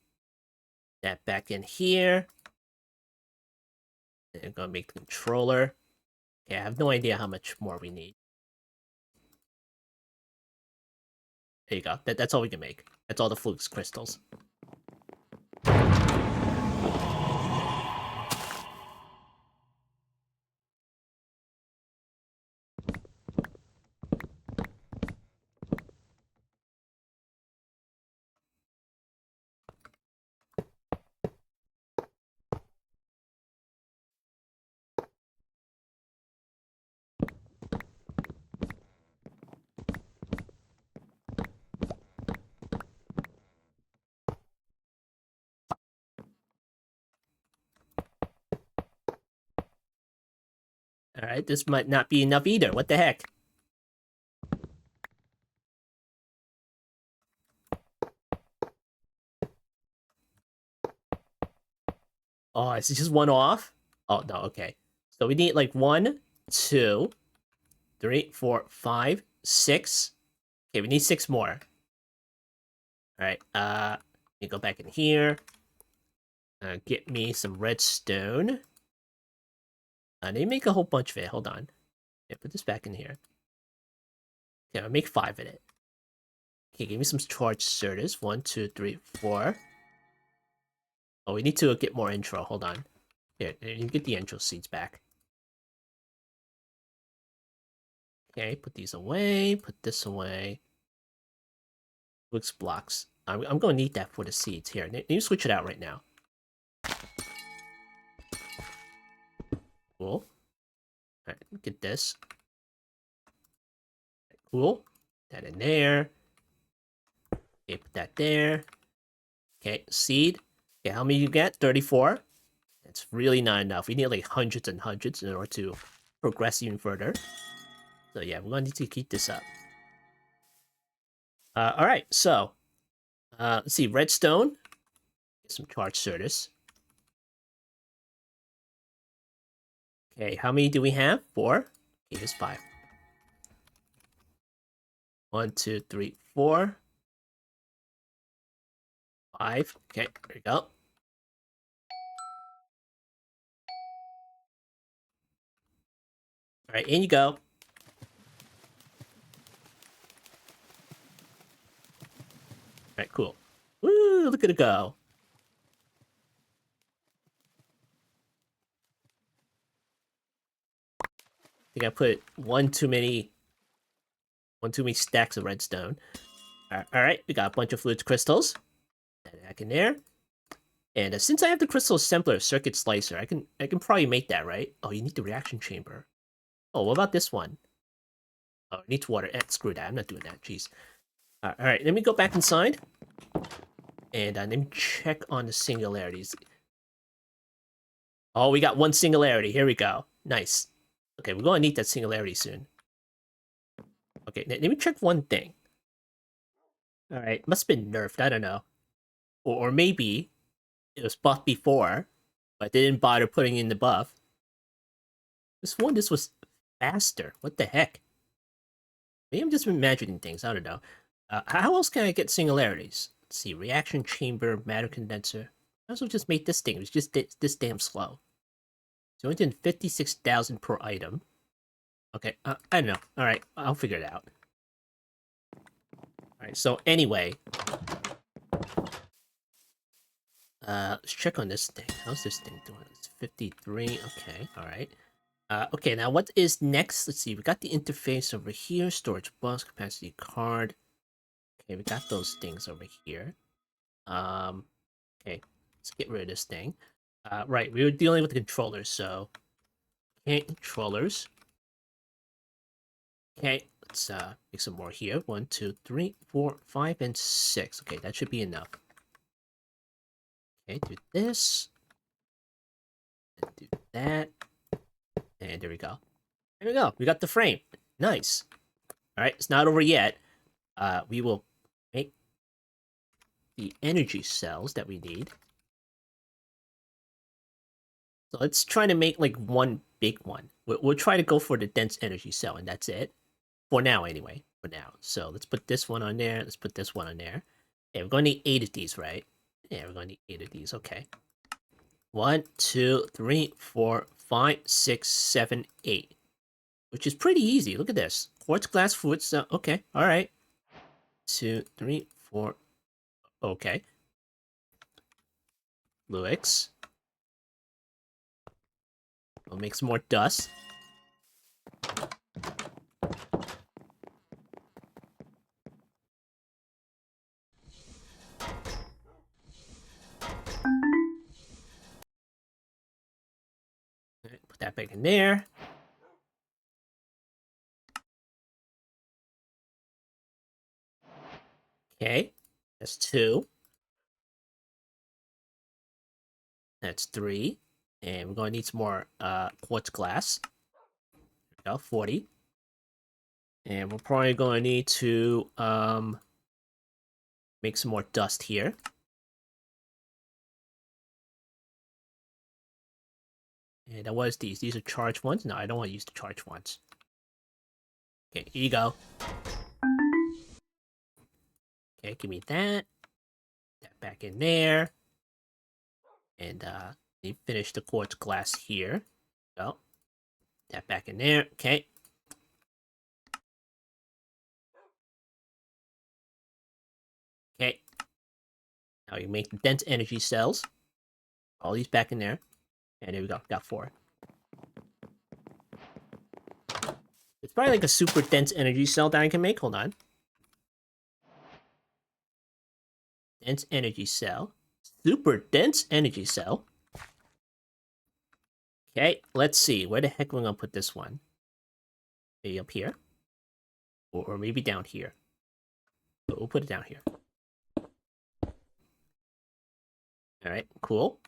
[SPEAKER 1] That back in here. And I'm gonna make the controller. Okay, I have no idea how much more we need. There you go. That's all we can make. That's all the flux crystals. Alright, this might not be enough either. What the heck? Oh, is it just one off? Oh, no, okay. So we need like 1, 2, 3, 4, 5, 6. Okay, we need 6 more. Alright, you go back in here. Get me some redstone. I need to make a whole bunch of it. Hold on. Yeah, put this back in here. Okay, I'll make 5 of it. Okay, give me some charged certus. 1, 2, 3, 4. Oh, we need to get more intro. Hold on. Here, you get the intro seeds back. Okay, put these away. Put this away. Looks blocks. I'm going to need that for the seeds. Here, need to switch it out right now. Cool. Alright, get this. Cool. That in there. Okay, put that there. Okay, seed. Okay, how many you get? 34. That's really not enough. We need like hundreds and hundreds in order to progress even further. So yeah, we're gonna need to keep this up. Alright, so let's see, redstone. Get some charged certus. Okay, how many do we have? 4. Okay, here's 5. 1, 2, 3, 4. 5. Okay, there we go. Alright, in you go. Alright, cool. Woo, look at it go. I think I put one too many stacks of redstone. Alright, we got a bunch of fluid crystals. Add it back in there. And since I have the crystal assembler circuit slicer, I can probably make that, right? Oh, you need the reaction chamber. Oh, what about this one? Oh, it needs water. Screw that. I'm not doing that. Jeez. Alright, let me go back inside. And let me check on the singularities. Oh, we got one singularity. Here we go. Nice. Okay, we're going to need that singularity soon. Okay, let me check one thing. Alright, must have been nerfed. I don't know. Or maybe it was buffed before, but they didn't bother putting in the buff. This was faster. What the heck? Maybe I'm just imagining things. I don't know. How else can I get singularities? Let's see. Reaction chamber, matter condenser. I also just made this thing. It was just this damn slow. So 256,000 per item. Okay, I don't know. Alright, I'll figure it out. Alright, so anyway. Let's check on this thing. How's this thing doing? It's 53. Okay, alright. Okay, now what is next? Let's see. We got the interface over here. Storage bus, capacity card. Okay, we got those things over here. Okay, let's get rid of this thing. Right, we were dealing with the controllers, so... Okay, controllers. Okay, let's make some more here. 1, 2, 3, 4, 5, and 6. Okay, that should be enough. Okay, do this. And do that. And there we go. There we go. We got the frame. Nice. Alright, it's not over yet. We will make the energy cells that we need. So let's try to make like one big one. We'll try to go for the dense energy cell, and that's it. For now, anyway. For now. So let's put this one on there. Let's put this one on there. Yeah, we're going to need 8 of these, right? Yeah, we're going to need 8 of these. Okay. 1, 2, 3, 4, 5, 6, 7, 8. Which is pretty easy. Look at this. Quartz glass fluid cell. Okay. All right. 2, 3, 4. Okay. Luix. We'll make some more dust. Put that back in there. Okay. That's 2. That's 3. And we're going to need some more quartz glass. Got 40. And we're probably going to need to make some more dust here. And what is these? These are charged ones? No, I don't want to use the charged ones. Okay, here you go. Okay, give me that. That back in there. And you finish the quartz glass here. So, that back in there. Okay. Okay. Now you make the dense energy cells. All these back in there. And there we go. Got 4. It's probably like a super dense energy cell that I can make. Hold on. Dense energy cell. Super dense energy cell. Okay, let's see. Where the heck am I going to put this one? Maybe up here? Or maybe down here. But we'll put it down here. Alright, cool.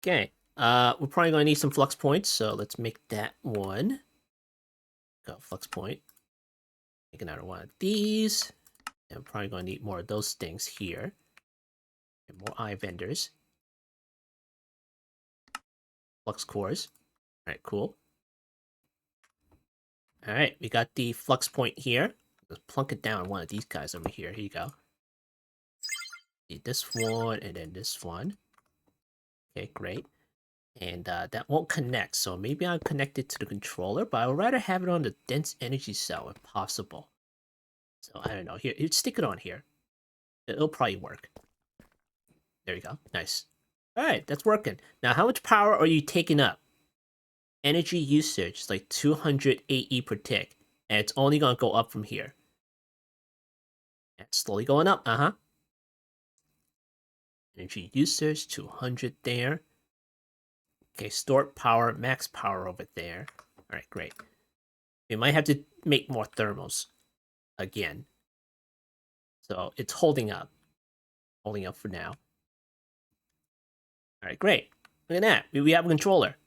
[SPEAKER 1] Okay. We're probably going to need some flux points, so let's make that one. Go, flux point. Make another one of these. And I'm probably going to need more of those things here. And more eye vendors. Flux cores. Alright, cool. Alright, we got the flux point here. Let's plunk it down one of these guys over here. Here you go. Need this one, and then this one. Okay, great. And that won't connect, so maybe I'll connect it to the controller, but I would rather have it on the dense energy cell if possible. So I don't know. Here, stick it on here. It'll probably work. There you go. Nice. Alright, that's working. Now, how much power are you taking up? Energy usage is like 200 AE per tick, and it's only going to go up from here. It's slowly going up, Energy usage, 200 there. Okay, stored power, max power over there. Alright, great. We might have to make more thermals again. So it's holding up. Holding up for now. Alright, great. Look at that. We have a controller.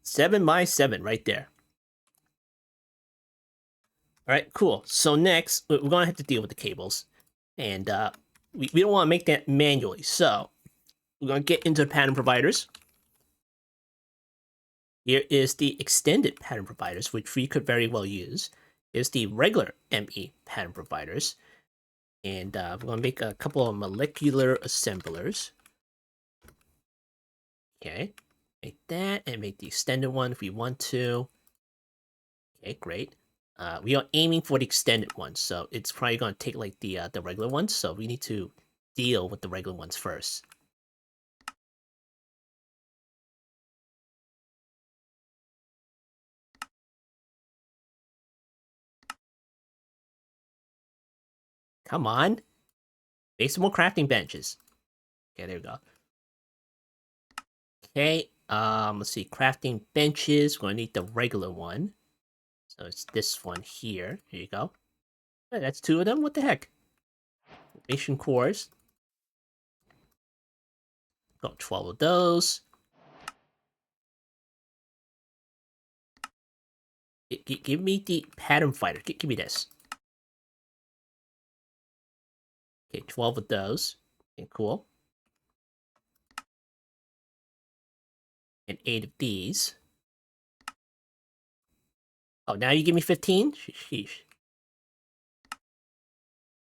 [SPEAKER 1] 7x7 right there. Alright, cool. So next, we're going to have to deal with the cables. And we don't want to make that manually. So we're going to get into the pattern providers. Here is the extended pattern providers, which we could very well use. Here's the regular ME pattern providers. And we're going to make a couple of molecular assemblers. Okay, make that and make the extended one if we want to. Okay, great. We are aiming for the extended one, so it's probably going to take like the regular ones, so we need to deal with the regular ones first. Come on. Make some more crafting benches. Okay, there we go. Okay, let's see. Crafting benches. We're going to need the regular one. So it's this one here. Here you go. Hey, that's 2 of them? What the heck? Formation cores. Got 12 of those. Give me the pattern fighter. Give me this. Okay, 12 of those. Okay, cool. And 8 of these. Oh, now you give me 15? Sheesh.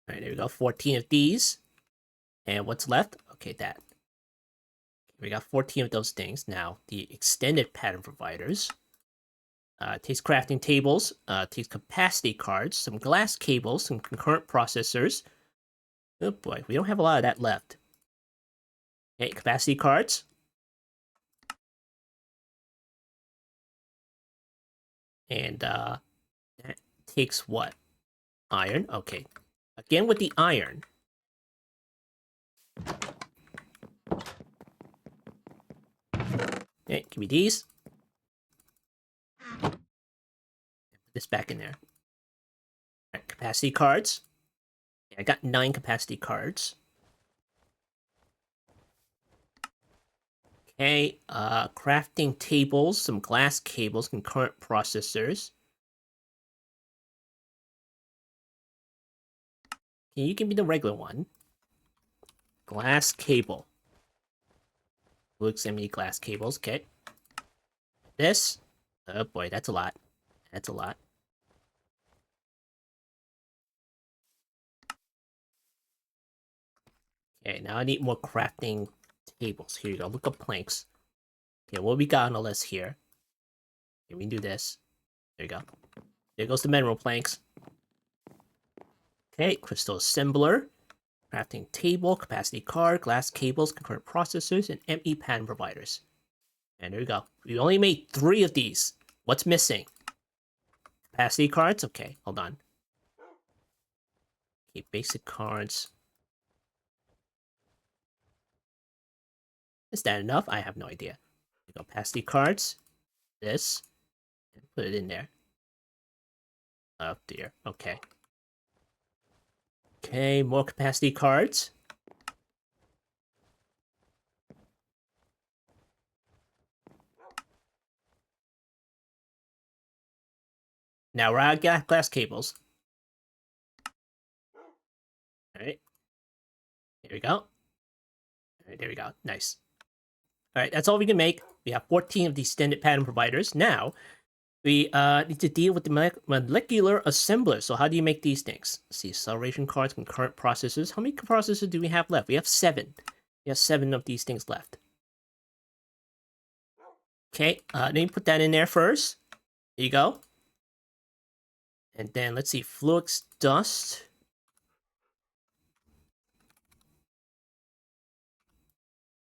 [SPEAKER 1] Alright, there we go. 14 of these. And what's left? Okay, that. We got 14 of those things. Now, the extended pattern providers. Takes crafting tables. Takes capacity cards. Some glass cables. Some concurrent processors. Oh boy, we don't have a lot of that left. Okay, capacity cards. And that takes what? Iron. Okay. Again with the iron. Okay, give me these. Put this back in there. Alright, capacity cards. Okay, I got 9 capacity cards. Okay, crafting tables, some glass cables, concurrent processors. Can you give me the regular one? Glass cable. Looks at me glass cables, okay. This? Oh boy, that's a lot. That's a lot. Okay, now I need more crafting tables. Here you go. Look up planks. Okay, what we got on the list here? Okay, we can do this. There you go. There goes the mineral planks. Okay, crystal assembler, crafting table, capacity card, glass cables, concurrent processors, and ME pattern providers. And there you go. We only made 3 of these. What's missing? Capacity cards? Okay, hold on. Okay, basic cards. Is that enough? I have no idea. You go, capacity cards. This. And put it in there. Oh dear. Okay. Okay, more capacity cards. Now we're out of glass cables. Alright. There we go. Alright, there we go. Nice. Alright, that's all we can make. We have 14 of these standard pattern providers. Now, we need to deal with the molecular assembler. So how do you make these things? Let's see, acceleration cards, concurrent processors. How many processors do we have left? We have 7. We have 7 of these things left. Okay, then you put that in there first. There you go. And then let's see, flux dust.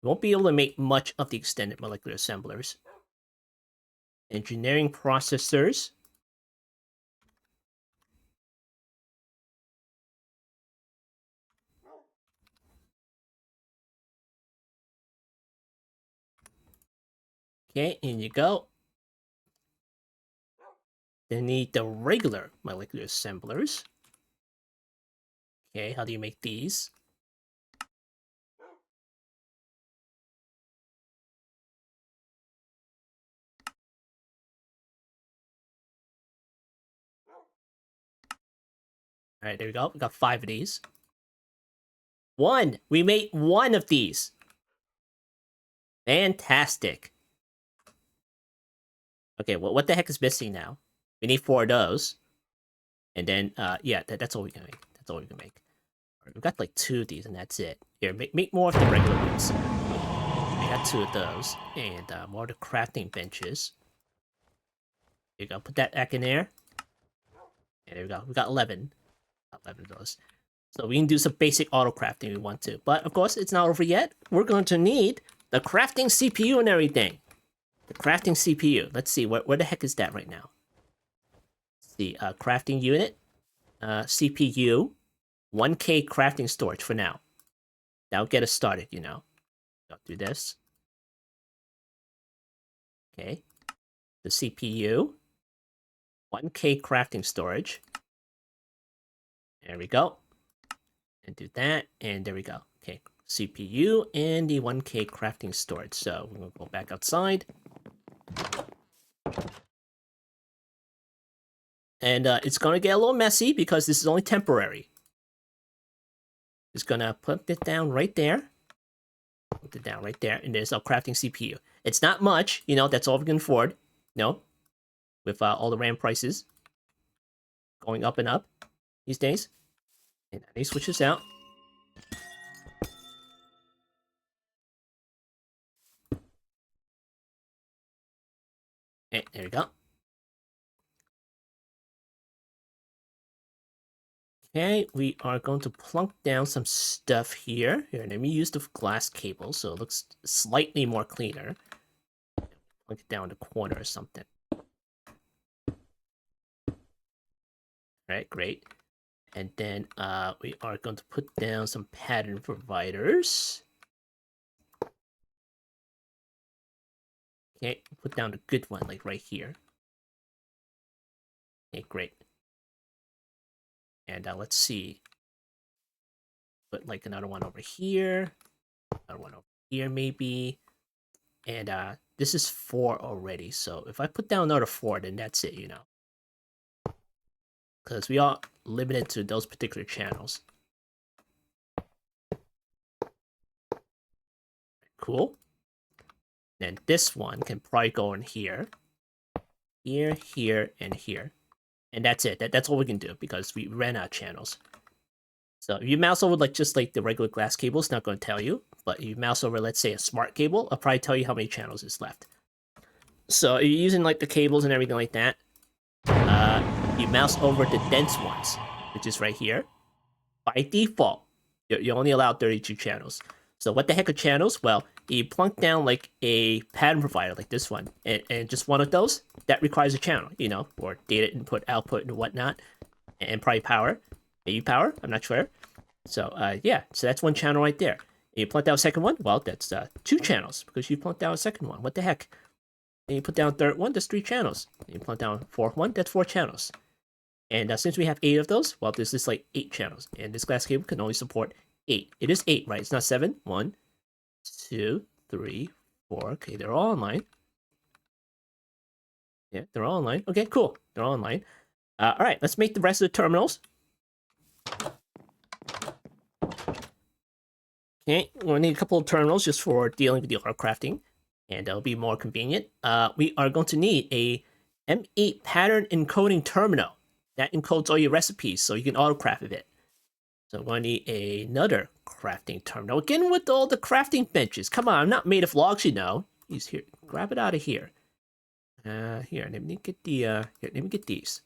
[SPEAKER 1] We won't be able to make much of the extended molecular assemblers. Engineering processors. Okay, in you go. Then need the regular molecular assemblers. Okay, how do you make these? Alright, there we go. We got 5 of these. 1! We made 1 of these! Fantastic. Okay, well, what the heck is missing now? We need 4 of those. And then, yeah, that's all we can make. That's all we can make. Right, we've got like 2 of these, and that's it. Here, make more of the regular ones. We got 2 of those. And more of the crafting benches. There you go. Put that back in there. And there we go. We got 11. 11 of those. So we can do some basic auto crafting if we want to. But of course, it's not over yet. We're going to need the crafting CPU and everything. The crafting CPU. Let's see, where the heck is that right now? Let's see, crafting unit, CPU, 1K crafting storage for now. That'll get us started, you know. I'll do this. Okay. The CPU, 1K crafting storage. There we go. And do that, and there we go. Okay, CPU and the 1K crafting storage. So we're gonna go back outside. And it's gonna get a little messy because this is only temporary. Just gonna put it down right there. Put it down right there, and there's our crafting CPU. It's not much, you know, that's all we can afford. No, with all the RAM prices going up and up these days. And he switches out. And there we go. Okay, we are going to plunk down some stuff here. Here, let me use the glass cable so it looks slightly more cleaner. Plunk it down in the corner or something. Alright, great. And then we are going to put down some pattern providers. Okay, put down the good one, like right here. Okay, great. And let's see. Put like another one over here. Another one over here, maybe. And this is 4 already. So if I put down another 4, then that's it, you know. Because we are limited to those particular channels. Cool. Then this one can probably go in here. Here, here, and here. And that's it. That's all we can do because we ran out of channels. So if you mouse over like just like the regular glass cable, it's not going to tell you. But if you mouse over, let's say, a smart cable, I'll probably tell you how many channels is left. So if you're using like the cables and everything like that, you mouse over the dense ones, which is right here. By default, you're only allowed 32 channels. So what the heck are channels? Well, you plunk down like a pattern provider like this one, and just one of those, that requires a channel, you know, for data input, output, and whatnot, and probably power. Maybe power, I'm not sure. So yeah, so that's one channel right there. And you plunk down a second one, well, that's 2 channels, because you plunked down a second one. What the heck? And you put down a third one, that's 3 channels. And you plunk down a fourth one, that's 4 channels. And since we have 8 of those, well, this is like 8 channels. And this glass cable can only support 8. It is 8, right? It's not 7. 1, 2, 3, 4. Okay, they're all online. Yeah, they're all online. Okay, cool. They're all online. All right, let's make the rest of the terminals. Okay, we'll need a couple of terminals just for dealing with the autocrafting, and that'll be more convenient. We are going to need a M8 pattern encoding terminal. That encodes all your recipes, so you can autocraft a bit. So we're going to need another crafting terminal. Again with all the crafting benches. Come on, I'm not made of logs, you know. He's here. Grab it out of here. Here, let me get the here, let me get these.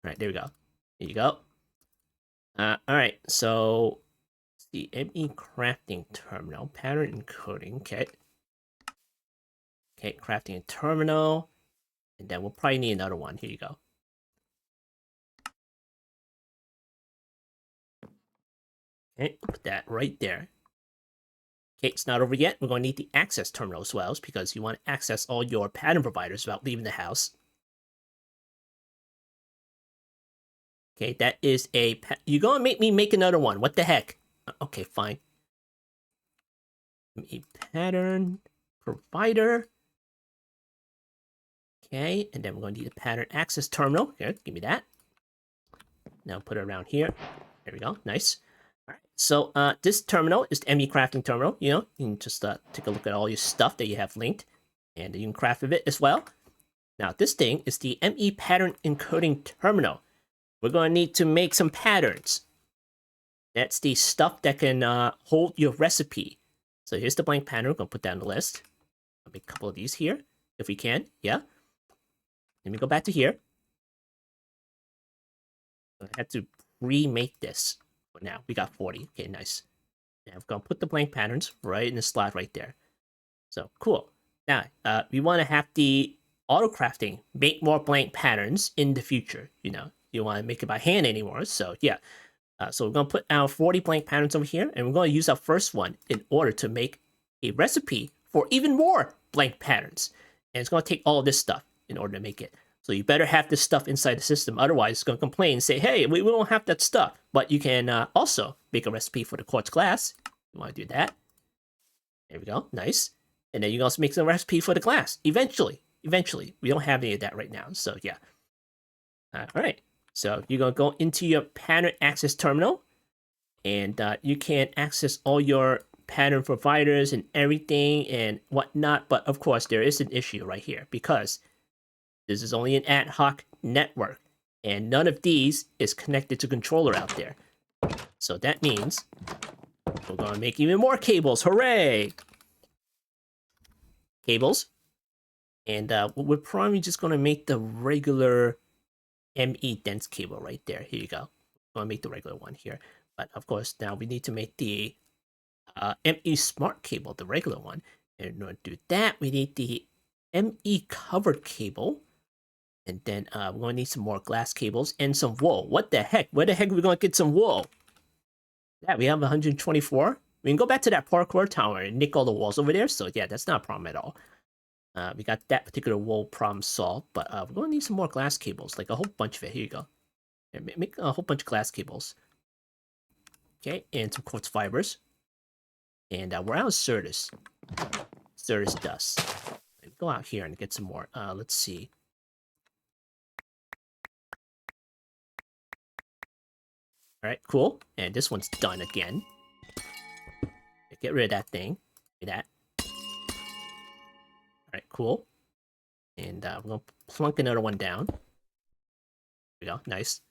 [SPEAKER 1] Alright, there we go. There you go. Alright, so the ME crafting terminal, pattern encoding, okay. Okay, crafting terminal. And then we'll probably need another one. Here you go. Okay, put that right there. Okay, it's not over yet. We're going to need the access terminal as well, because you want to access all your pattern providers without leaving the house. Okay, that is a... You're going to make me make another one. What the heck? Okay, fine. A pattern provider. Okay, and then we're going to need a pattern access terminal. Here, give me that. Now put it around here. There we go. Nice. All right. So this terminal is the ME crafting terminal. You know, you can just take a look at all your stuff that you have linked, and you can craft with it as well. Now this thing is the ME pattern encoding terminal. We're going to need to make some patterns. That's the stuff that can hold your recipe. So here's the blank pattern. We're going to put that on the list. I'll make a couple of these here, if we can. Yeah. Let me go back to here. I had to remake this. But now we got 40. Okay, nice. Now we're going to put the blank patterns right in the slot right there. So, cool. Now, we want to have the autocrafting make more blank patterns in the future. You know, you don't want to make it by hand anymore. So, yeah. So we're going to put our 40 blank patterns over here, and we're going to use our first one in order to make a recipe for even more blank patterns. And it's going to take all of this stuff in order to make it. So you better have this stuff inside the system. Otherwise, it's going to complain and say, hey, we don't have that stuff. But you can also make a recipe for the quartz glass. You want to do that. There we go. Nice. And then you can also make some recipe for the glass. Eventually. We don't have any of that right now. So, yeah. All right. So you're going to go into your pattern access terminal. And you can access all your pattern providers and everything and whatnot. But, of course, there is an issue right here. Because this is only an ad hoc network, and none of these is connected to controller out there. So that means we're going to make even more cables. Hooray! Cables. And we're probably just going to make the regular ME dense cable right there. Here you go. I'm going to make the regular one here. But, of course, now we need to make the ME smart cable, the regular one. And in order to do that, we need the ME covered cable. And then we're going to need some more glass cables and some wool. What the heck? Where the heck are we going to get some wool? Yeah, we have 124. We can go back to that parkour tower and nick all the walls over there. So yeah, that's not a problem at all. We got that particular wool problem solved. But we're going to need some more glass cables. Like a whole bunch of it. Here you go. Make a whole bunch of glass cables. Okay, and some quartz fibers. And we're out of Certus. Certus dust. Go out here and get some more. Let's see. All right, cool. And this one's done again. Get rid of that thing. That. All right, cool. And we're gonna plunk another one down. There we go. Nice.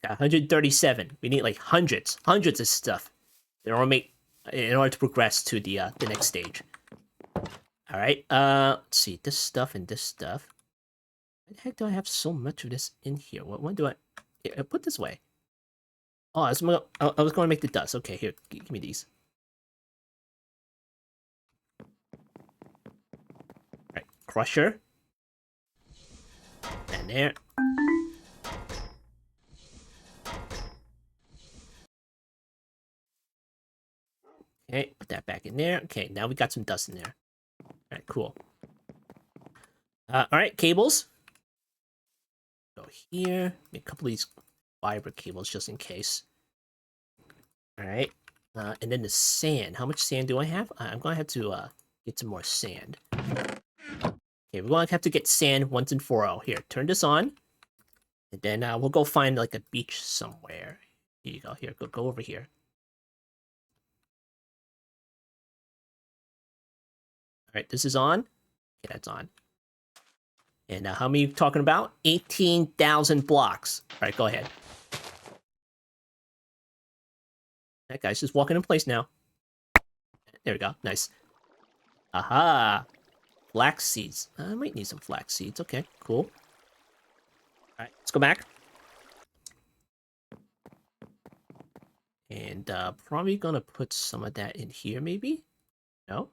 [SPEAKER 1] Got 137. We need like hundreds of stuff in order to progress to the next stage. All right. Let's see. This stuff and this stuff. Why the heck do I have so much of this in here? What do I? Yeah, put this way. Oh, I was going to make the dust. Okay, here, give me these. All right, crusher. And there. Okay, put that back in there. Okay, now we got some dust in there. All right, cool. All right, cables. Go here. Make a couple of these fiber cables just in case. All right. And then the sand. How much sand do I have? I'm going to have to get some more sand. Okay, we're going to have to get sand once and for all. Here, turn this on. And then we'll go find like a beach somewhere. Here you go. Here, go over here. All right, this is on. Okay, that's on. And how many are you talking about? 18,000 blocks. All right, go ahead. That guy's just walking in place now. There we go. Nice. Aha. Flax seeds. I might need some flax seeds. Okay, cool. All right, let's go back. And probably gonna put some of that in here, maybe? No?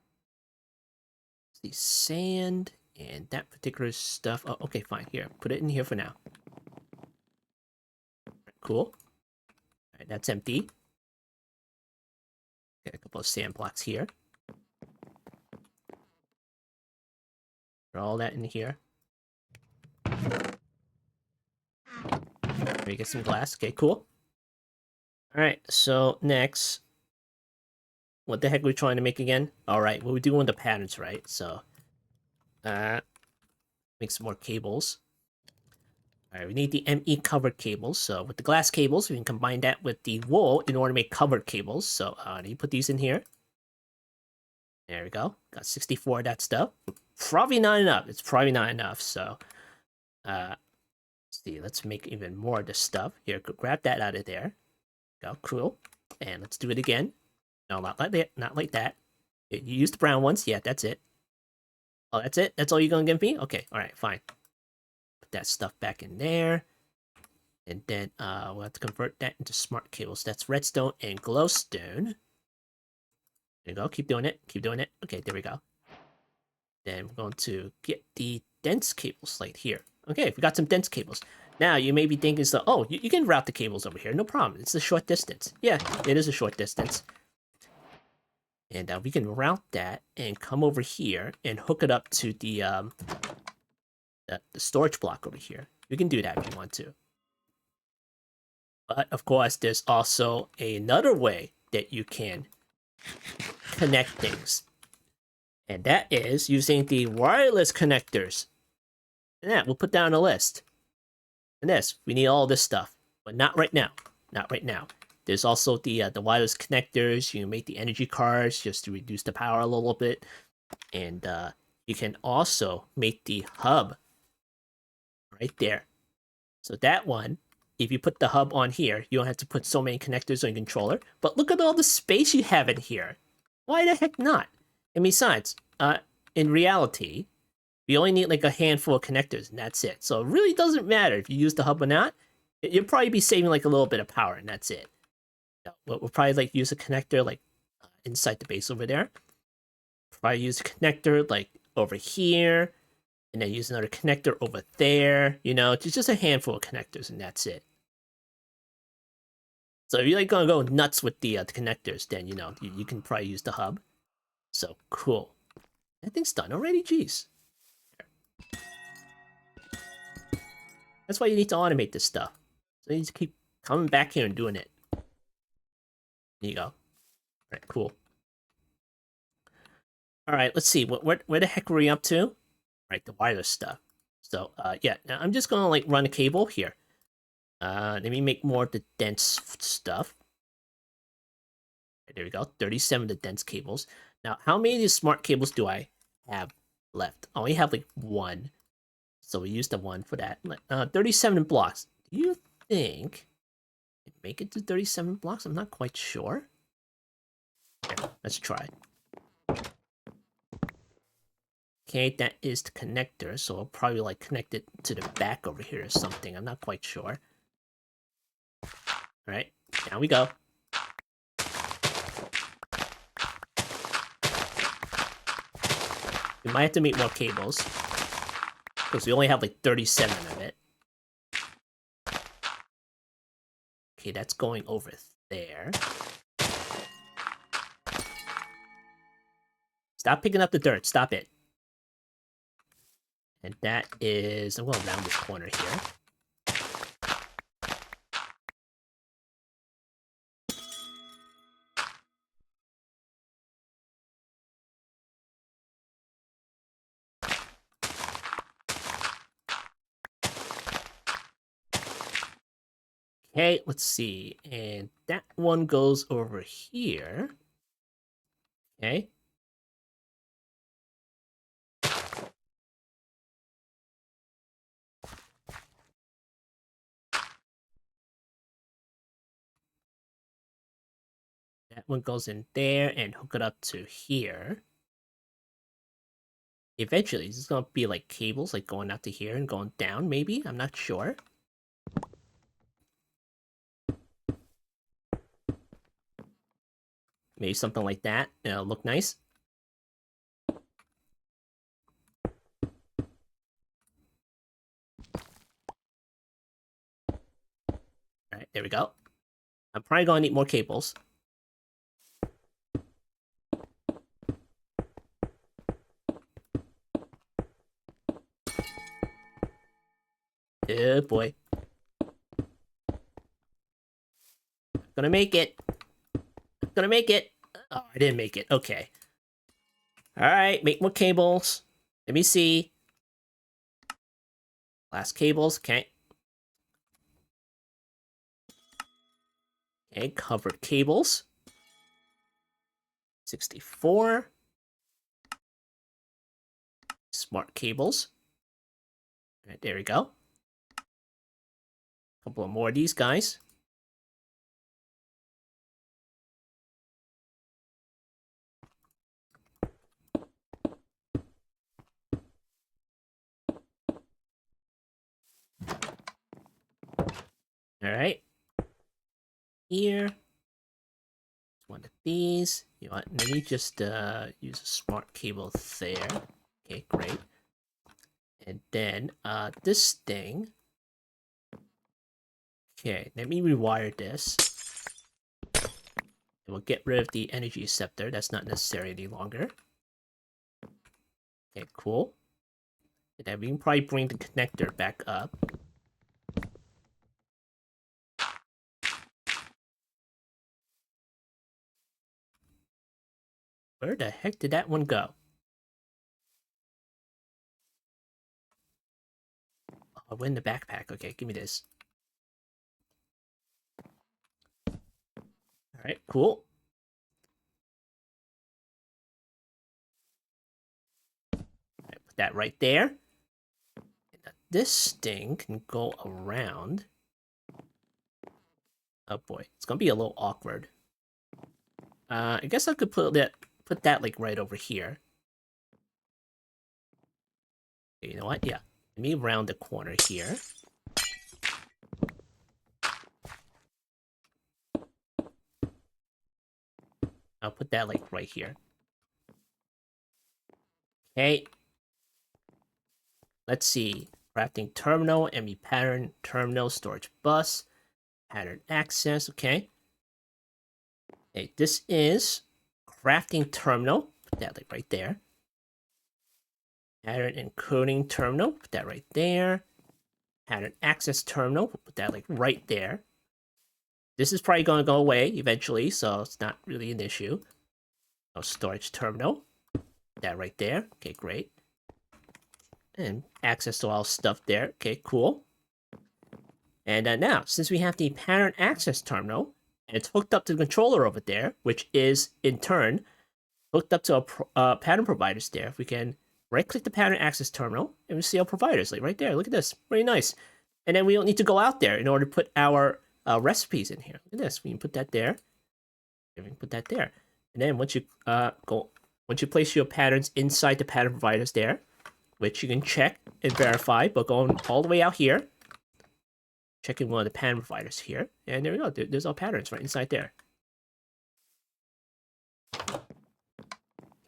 [SPEAKER 1] The sand and that particular stuff. Oh, okay, fine. Here, put it in here for now. Cool. All right, that's empty. Got a couple of sand blocks here. Put all that in here. There you get some glass. Okay, cool. All right, so next, what the heck are we trying to make again? All right, well, we're doing the patterns, right? So, make some more cables. All right, we need the ME covered cables. So with the glass cables, we can combine that with the wool in order to make covered cables. So you put these in here. There we go. Got 64 of that stuff. Probably not enough. It's probably not enough. So, let's see. Let's make even more of this stuff. Here, grab that out of there. Go, cool. And let's do it again. No, not like that. Not like that. You used the brown ones. Yeah, that's it. Oh, that's it? That's all you're gonna give me? Okay, alright, fine. Put that stuff back in there. And then we'll have to convert that into smart cables. That's redstone and glowstone. There you go. Keep doing it. Keep doing it. Okay, there we go. Then we're going to get the dense cable slate here. Okay, we got some dense cables. Now, you may be thinking, so, oh, you can route the cables over here. No problem. It's a short distance. Yeah, it is a short distance. And we can route that and come over here and hook it up to the storage block over here. You can do that if you want to. But, of course, there's also another way that you can connect things. And that is using the wireless connectors. And that, we'll put down a list. And this, we need all this stuff. But not right now. Not right now. There's also the wireless connectors. You can make the energy cards just to reduce the power a little bit. And you can also make the hub. Right there. So that one, if you put the hub on here, you don't have to put so many connectors on your controller. But look at all the space you have in here. Why the heck not? And besides, in reality, we only need like a handful of connectors, and that's it. So it really doesn't matter if you use the hub or not. You'll probably be saving like a little bit of power, and that's it. We'll probably like use a connector like inside the base over there. Probably use a connector like over here, and then use another connector over there. You know, it's just a handful of connectors, and that's it. So if you're like gonna go nuts with the connectors, then you know you can probably use the hub. So cool. That thing's done already. Jeez. That's why you need to automate this stuff. So you need to keep coming back here and doing it. There you go. All right, cool. All right, let's see. Where the heck were we up to? Right, the wireless stuff. So, yeah, now I'm just gonna like run a cable here. Let me make more of the dense stuff. Right, there we go. 37 of the dense cables. Now, how many of these smart cables do I have left? I only have like one. So we use the one for that. 37 blocks. Do you think I can make it to 37 blocks? I'm not quite sure. Here, let's try. Okay, that is the connector, so I'll probably like connect it to the back over here or something. I'm not quite sure. Alright, now we go. We might have to make more cables, because we only have like 37 of it. Okay, that's going over there. Stop picking up the dirt, stop it. And that is, I'm going around this corner here. Okay, let's see. And that one goes over here. Okay. That one goes in there and hook it up to here. Eventually, this is gonna be like cables like going out to here and going down, maybe? I'm not sure. Maybe something like that. It'll look nice. Alright, there we go. I'm probably gonna need more cables. Oh boy. Gonna make it. Gonna make it. Oh, I didn't make it. Okay. Alright, make more cables. Let me see. Last cables, okay. Okay, covered cables. 64. Smart cables. Alright, there we go. Couple of more of these guys. Alright. Here. One of these. You know what? Let me just use a smart cable there. Okay, great. And then this thing. Okay, let me rewire this. And we'll get rid of the energy scepter. That's not necessary any longer. Okay, cool. And then we can probably bring the connector back up. Where the heck did that one go? Oh, in the backpack. Okay, give me this. Alright, cool. Alright, put that right there. And this thing can go around. Oh boy, it's gonna be a little awkward. I guess I could put that like right over here. Okay, you know what? Yeah. Let me round the corner here. I'll put that like right here. Okay. Let's see. Crafting terminal, ME pattern, terminal, storage bus, pattern access. Okay. Okay, this is crafting terminal. Put that like right there. Pattern encoding terminal. Put that right there. Pattern access terminal. Put that like right there. This is probably going to go away eventually, so it's not really an issue. Oh, storage terminal. That right there. Okay, great. And access to all stuff there. Okay, cool. And now, since we have the pattern access terminal, and it's hooked up to the controller over there, which is, in turn, hooked up to our pattern providers there, we can right-click the pattern access terminal, and we see our providers, like right there. Look at this. Very nice. And then we don't need to go out there in order to put our recipes in here. Look at this. We can put that there. And we can put that there. And then once you place your patterns inside the pattern providers there, which you can check and verify, but going all the way out here, checking one of the pattern providers here, and there we go. There's our patterns right inside there.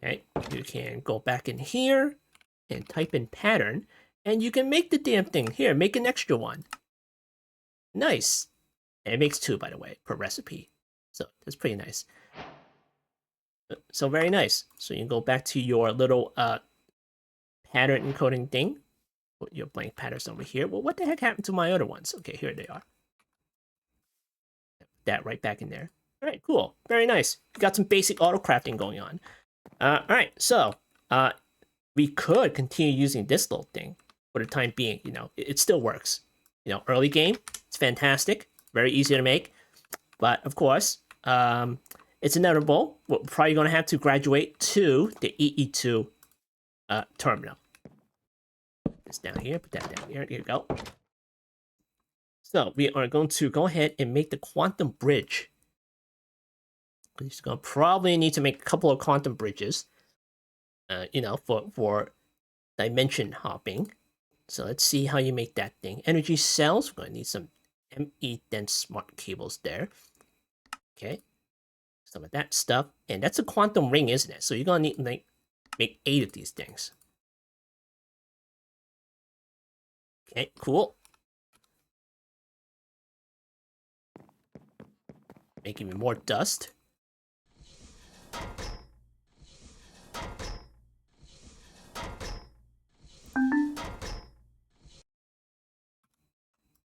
[SPEAKER 1] Okay, you can go back in here and type in pattern, and you can make the damn thing. Here, make an extra one. Nice. And it makes 2, by the way, per recipe. So that's pretty nice. So very nice. So you can go back to your little pattern encoding thing. Put your blank patterns over here. Well, what the heck happened to my other ones? Okay, here they are. That right back in there. All right, cool. Very nice. We got some basic autocrafting going on. All right, so we could continue using this little thing for the time being. You know, it still works. You know, early game, it's fantastic. Very easy to make. But, of course, it's inevitable. We're probably going to have to graduate to the AE2 terminal. Put this down here. Put that down here. Here we go. So, we are going to go ahead and make the quantum bridge. We're just going to probably need to make a couple of quantum bridges. You know, for dimension hopping. So, let's see how you make that thing. Energy cells. We're going to need some ME dense smart cables there. Okay. Some of that stuff. And that's a quantum ring, isn't it? So you're going to need to make 8 of these things. Okay, cool. Make even more dust.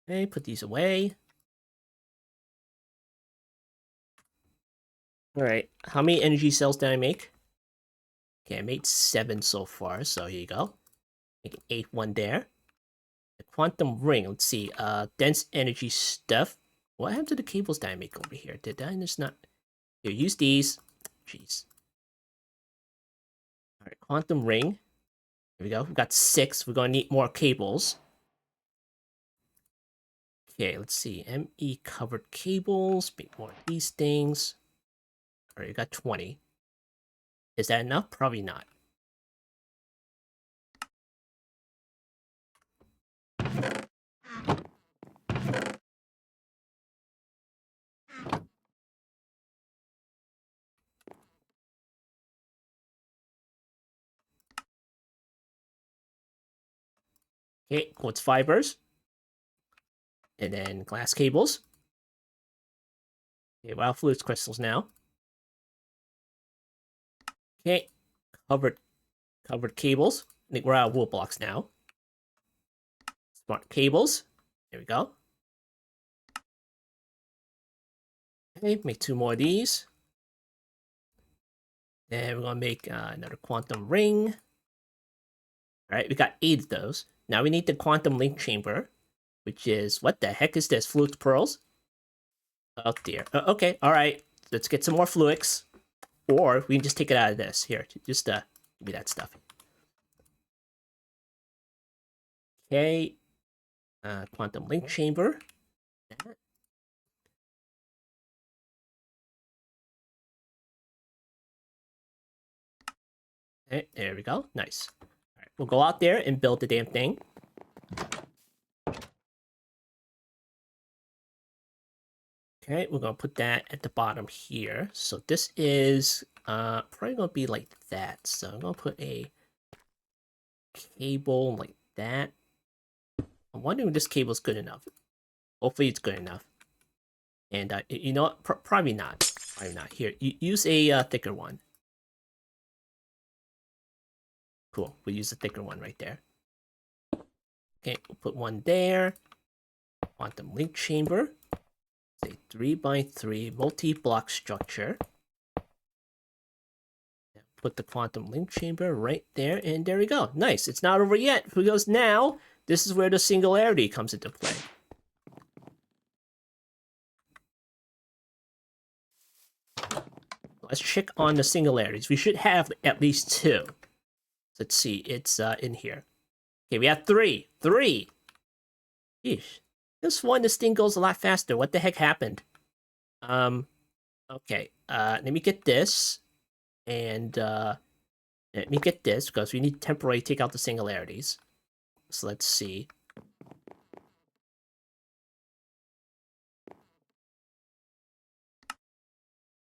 [SPEAKER 1] Okay, put these away. Alright, how many energy cells did I make? Okay, I made 7 so far, so here you go. Make an 8th one there. The quantum ring, let's see, dense energy stuff. What happened to the cables that I make over here? Did I just not... Here, use these. Jeez. Alright, quantum ring. Here we go, we've got 6. We're gonna need more cables. Okay, let's see, ME covered cables. Make more of these things. Alright, you got 20. Is that enough? Probably not. Okay, quartz fibers. And then glass cables. Okay, wild fluids crystals now. Okay, covered cables. I think we're out of wool blocks now. Smart cables. There we go. Okay, make 2 more of these. Then we're gonna make another quantum ring. Alright, we got 8 of those. Now we need the quantum link chamber, which is, what the heck is this? Fluid pearls? Oh dear. Okay, alright. Let's get some more fluids. Or we can just take it out of this. Here, just give me that stuff. Okay. Quantum link chamber. Okay, there we go. Nice. All right, we'll go out there and build the damn thing. Okay, we're gonna put that at the bottom here. So this is probably gonna be like that. So I'm gonna put a cable like that. I'm wondering if this cable is good enough. Hopefully it's good enough. And you know what? Probably not. Probably not. Here, use a thicker one. Cool. We'll use a thicker one right there. Okay, we'll put one there. Quantum link chamber. Say 3x3 multi-block structure. Put the quantum link chamber right there, and there we go. Nice. It's not over yet, because now this is where the singularity comes into play. Let's check on the singularities. We should have at least 2. Let's see. It's in here. Okay, we have 3. 3. Yeesh. This thing goes a lot faster. What the heck happened? Okay. Let me get this. And let me get this, because we need to temporarily take out the singularities. So let's see.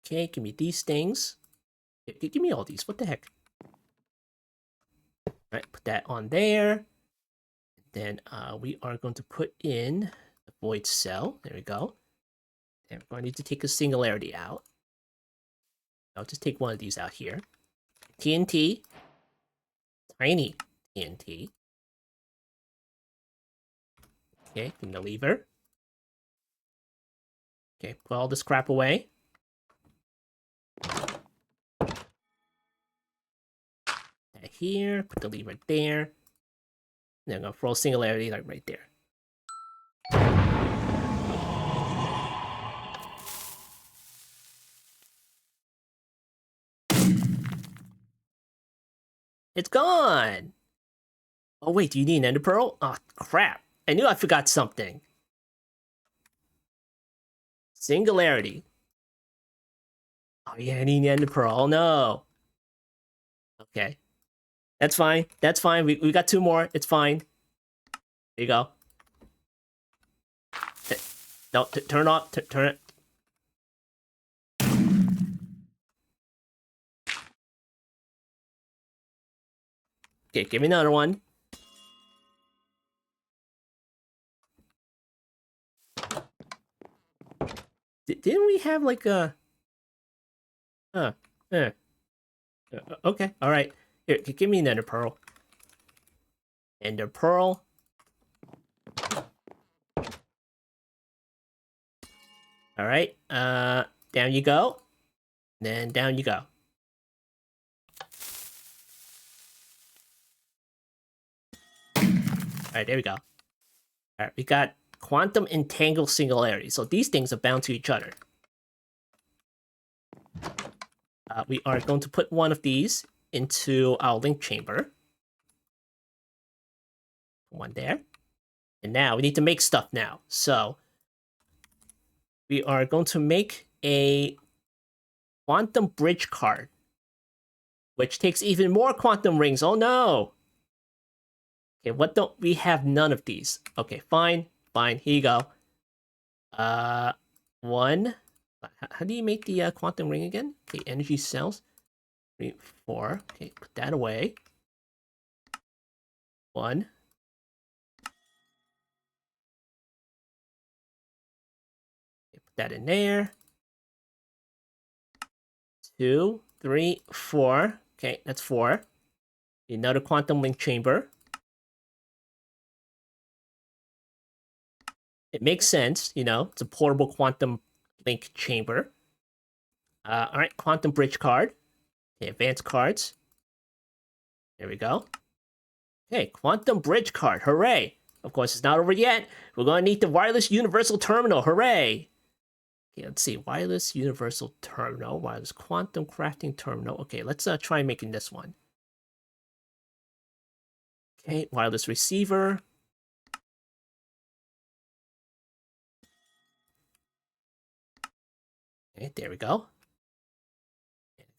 [SPEAKER 1] Okay, give me these things. Give me all these. What the heck? Alright, put that on there. Then we are going to put in the void cell. There we go. And we're going to need to take a singularity out. I'll just take one of these out here. TNT. Tiny TNT. Okay, give me the lever. Okay, put all this crap away. That here, put the lever there. Then I'm gonna throw singularity like right there. It's gone! Oh wait, do you need an ender pearl? Oh crap, I knew I forgot something. Singularity. Oh yeah, I need an ender pearl. Oh no. Okay. That's fine. That's fine. We got 2 more. It's fine. There you go. No, turn off. Turn it. Okay, give me another one. Didn't we have like a... okay, alright. Here, give me an ender pearl. Ender pearl. Alright, down you go. Then down you go. Alright, there we go. Alright, we got quantum entangled singularity. So these things are bound to each other. We are going to put one of these into our link chamber. One there. And now we need to make stuff now. So we are going to make a quantum bridge card, which takes even more quantum rings. Oh no! Okay, what don't we have? None of these. Okay, fine, fine. Here you go. 1. How do you make the quantum ring again? Okay, energy cells. 3, 4. Okay, put that away. 1. Okay, put that in there. 2, 3, 4. Okay, that's 4. Another quantum link chamber. It makes sense, you know, it's a portable quantum link chamber. Alright, quantum bridge card. Okay, advanced cards. There we go. Okay, quantum bridge card, hooray! Of course, it's not over yet. We're gonna need the wireless universal terminal, hooray! Okay, let's see, wireless universal terminal, wireless quantum crafting terminal. Okay, let's try making this one. Okay, wireless receiver. Okay, there we go.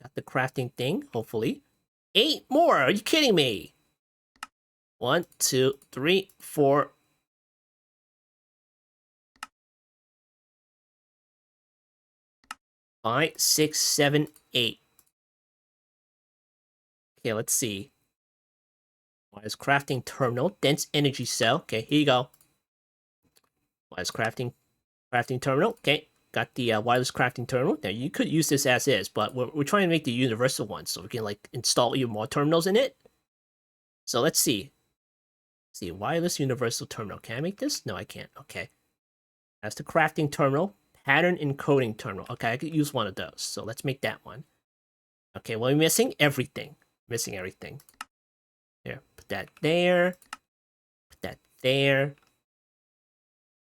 [SPEAKER 1] Got the crafting thing, hopefully. 8 more! Are you kidding me? 1, 2, 3, 4. Five, 6, 7, 8. Okay, let's see. Wireless crafting terminal, dense energy cell. Okay, here you go. Wireless crafting terminal. Okay, got the wireless crafting terminal. Now you could use this as is, but we're trying to make the universal one so we can like install even more terminals in it. So let's see. Let's see, wireless universal terminal. Can I make this? No, I can't. Okay. That's the crafting terminal. pattern encoding terminal. Okay, I could use one of those. So let's make that one. Okay, well, we're missing everything. Missing everything. Here, put that there. Put that there.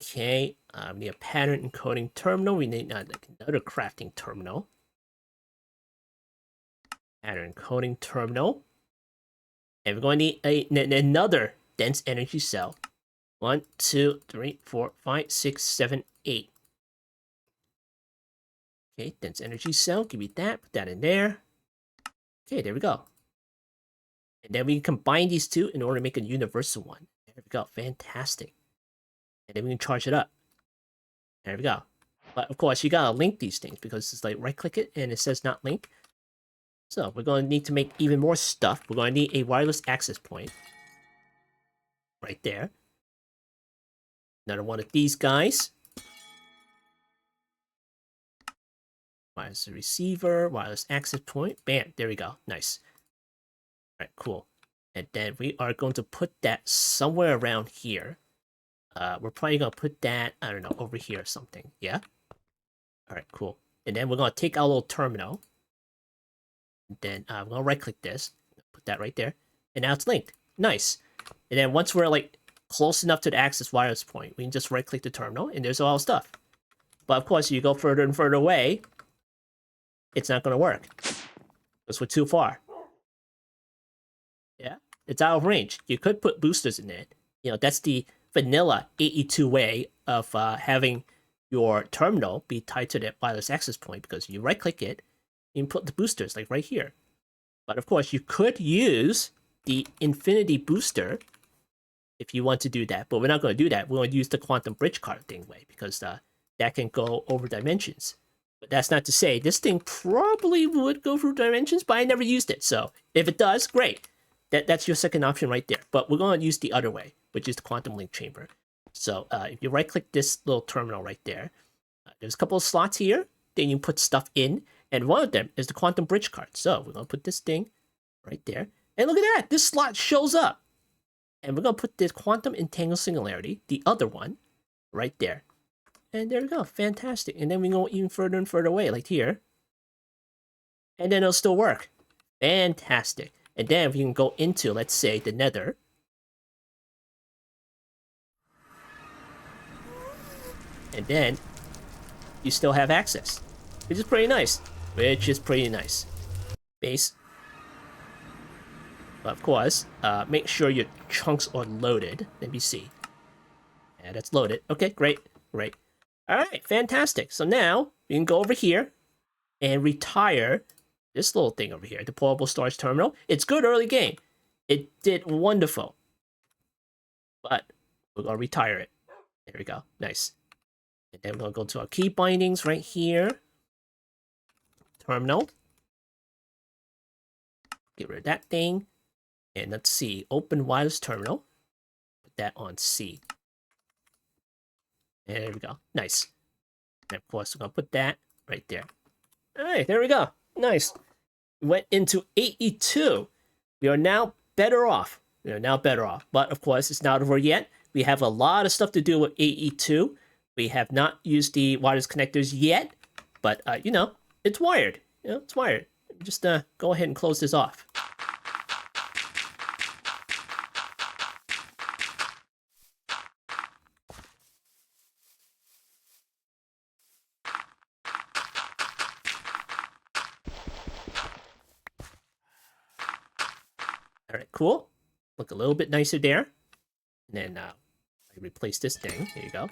[SPEAKER 1] Okay, we need a pattern encoding terminal. We need another crafting terminal. Pattern encoding terminal. And we're going to need another dense energy cell. 1, 2, 3, 4, 5, 6, 7, 8. Okay, dense energy cell. Give me that. Put that in there. Okay, there we go. And then we can combine these two in order to make a universal one. There we go. Fantastic. And then we can charge it up. There we go. But of course, you gotta link these things because it's like right-click it and it says not link. So we're going to need to make even more stuff. We're going to need a wireless access point. Right there. Another one of these guys. Wireless receiver, wireless access point. Bam, there we go. Nice. Alright, cool. And then we are going to put that somewhere around here. We're probably going to put that, I don't know, over here or something. Yeah? Alright, cool. And then we're going to take our little terminal. And then I'm going to right-click this. Put that right there. And now it's linked. Nice. And then once we're like close enough to the access wireless point, we can just right-click the terminal and there's all the stuff. But of course, you go further and further away, it's not going to work. Because we're too far. Yeah, it's out of range. You could put boosters in it. You know, that's the vanilla AE2 way of having your terminal be tied to the wireless access point, because you right-click it, you can put the boosters like right here. But of course, you could use the infinity booster if you want to do that, but we're not going to do that. We're going to use the quantum bridge card thing way, because that can go over dimensions. But that's not to say this thing probably would go through dimensions, but I never used it. So if it does, great. That's your second option right there. But we're going to use the other way, which is the quantum link chamber. So if you right-click this little terminal right there, there's a couple of slots here. Then you put stuff in, and one of them is the quantum bridge card. So we're going to put this thing right there. And look at that! This slot shows up. And we're going to put this quantum entangled singularity, the other one, right there. And there we go. Fantastic. And then we go even further and further away, like here. And then it'll still work. Fantastic. And then we can go into, let's say, the nether. And then you still have access. Which is pretty nice. Base. But of course, make sure your chunks are loaded. Let me see. Yeah, that's loaded. Okay, great. Alright, fantastic. So now, we can go over here and retire this little thing over here, the portable storage terminal. It's good early game. It did wonderful. But we're going to retire it. There we go. Nice. And then we're going to go to our key bindings right here. Terminal. Get rid of that thing. And let's see. Open wireless terminal. Put that on C. And there we go. Nice. And of course, we're going to put that right there. Alright, there we go. Nice. We went into AE2. We are now better off. But of course, it's not over yet. We have a lot of stuff to do with AE2. We have not used the wireless connectors yet. But, you know, it's wired. It's wired. Just go ahead and close this off. Alright, cool. Look a little bit nicer there. And then I replace this thing. There you go.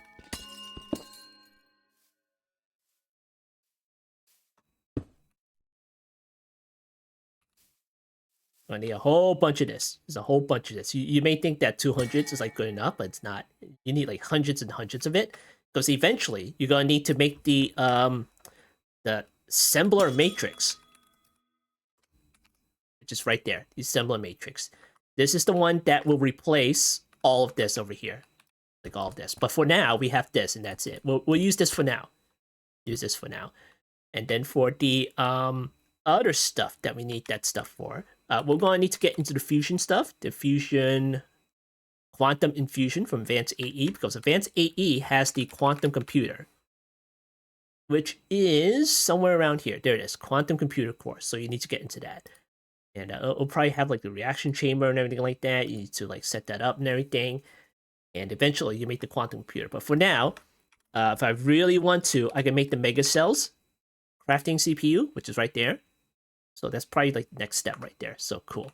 [SPEAKER 1] I need a whole bunch of this. There's a whole bunch of this. You may think that 200s is like good enough, but it's not. You need like hundreds and hundreds of it, because eventually you're gonna need to make the assembler matrix, which is right there. The assembler matrix. This is the one that will replace all of this over here, like all of this. But for now, we have this, and that's it. We'll use this for now. And then for the other stuff that we need that stuff for. We're going to need to get into the fusion stuff. The fusion quantum infusion from Advanced AE, because Advanced AE has the quantum computer. which is somewhere around here. There it is, quantum computer course. So you need to get into that. And it'll probably have like the reaction chamber and everything like that. You need to like set that up and everything. And eventually you make the quantum computer. But for now, if I really want to, I can make the mega cells crafting CPU, which is right there. So that's probably like the next step right there. So cool.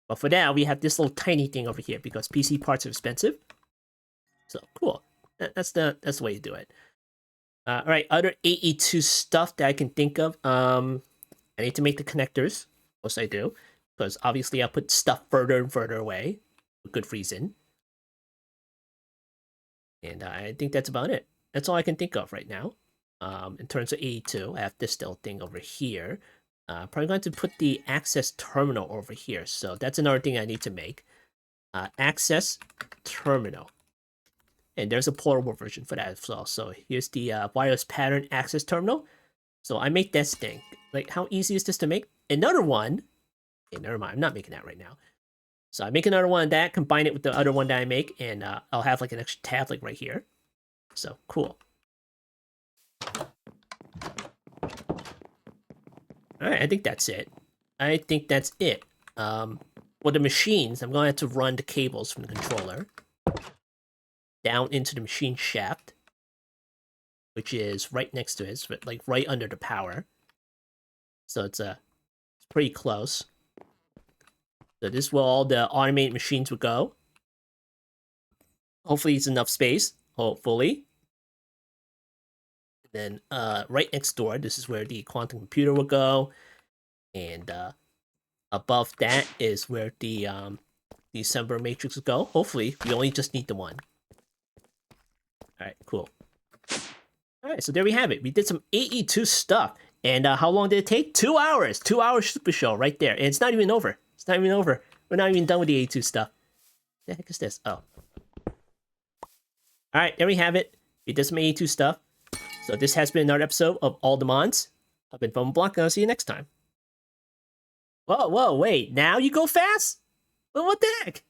[SPEAKER 1] But for now, we have this little tiny thing over here because PC parts are expensive. So cool. That's the way you do it. All right, other AE2 stuff that I can think of. I need to make the connectors. Of course I do, because obviously I put stuff further and further away for good reason. And I think that's about it. That's all I can think of right now. In terms of AE2, I have this little thing over here. Probably going to put the access terminal over here. So that's another thing I need to make. Access terminal. And there's a portable version for that as well. So here's the wireless pattern access terminal. So I make this thing. Like, how easy is this to make? Another one. Okay, never mind. I'm not making that right now. So I make another one of that, combine it with the other one that I make, and I'll have like an extra tab like right here. So cool. All right, I think that's it. For the machines, I'm going to have to run the cables from the controller down into the machine shaft, which is right next to it, like right under the power. So it's pretty close. So this is where all the automated machines would go. Hopefully it's enough space. Hopefully. Then right next door, this is where the quantum computer will go. And above that is where the assembler matrix will go. Hopefully, we only just need the one. Alright, cool. Alright, so there we have it. We did some AE2 stuff. And how long did it take? 2 hours! 2 hours super show right there. And it's not even over. It's not even over. We're not even done with the AE2 stuff. What the heck is this? Oh. Alright, there we have it. We did some AE2 stuff. So this has been another episode of All the Mons. I've been Cobblemon, and I'll see you next time. Whoa, wait. Now you go fast? Well, what the heck?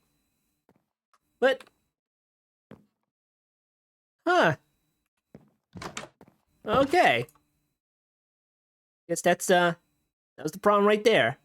[SPEAKER 1] What? Huh. Okay. Guess that was the problem right there.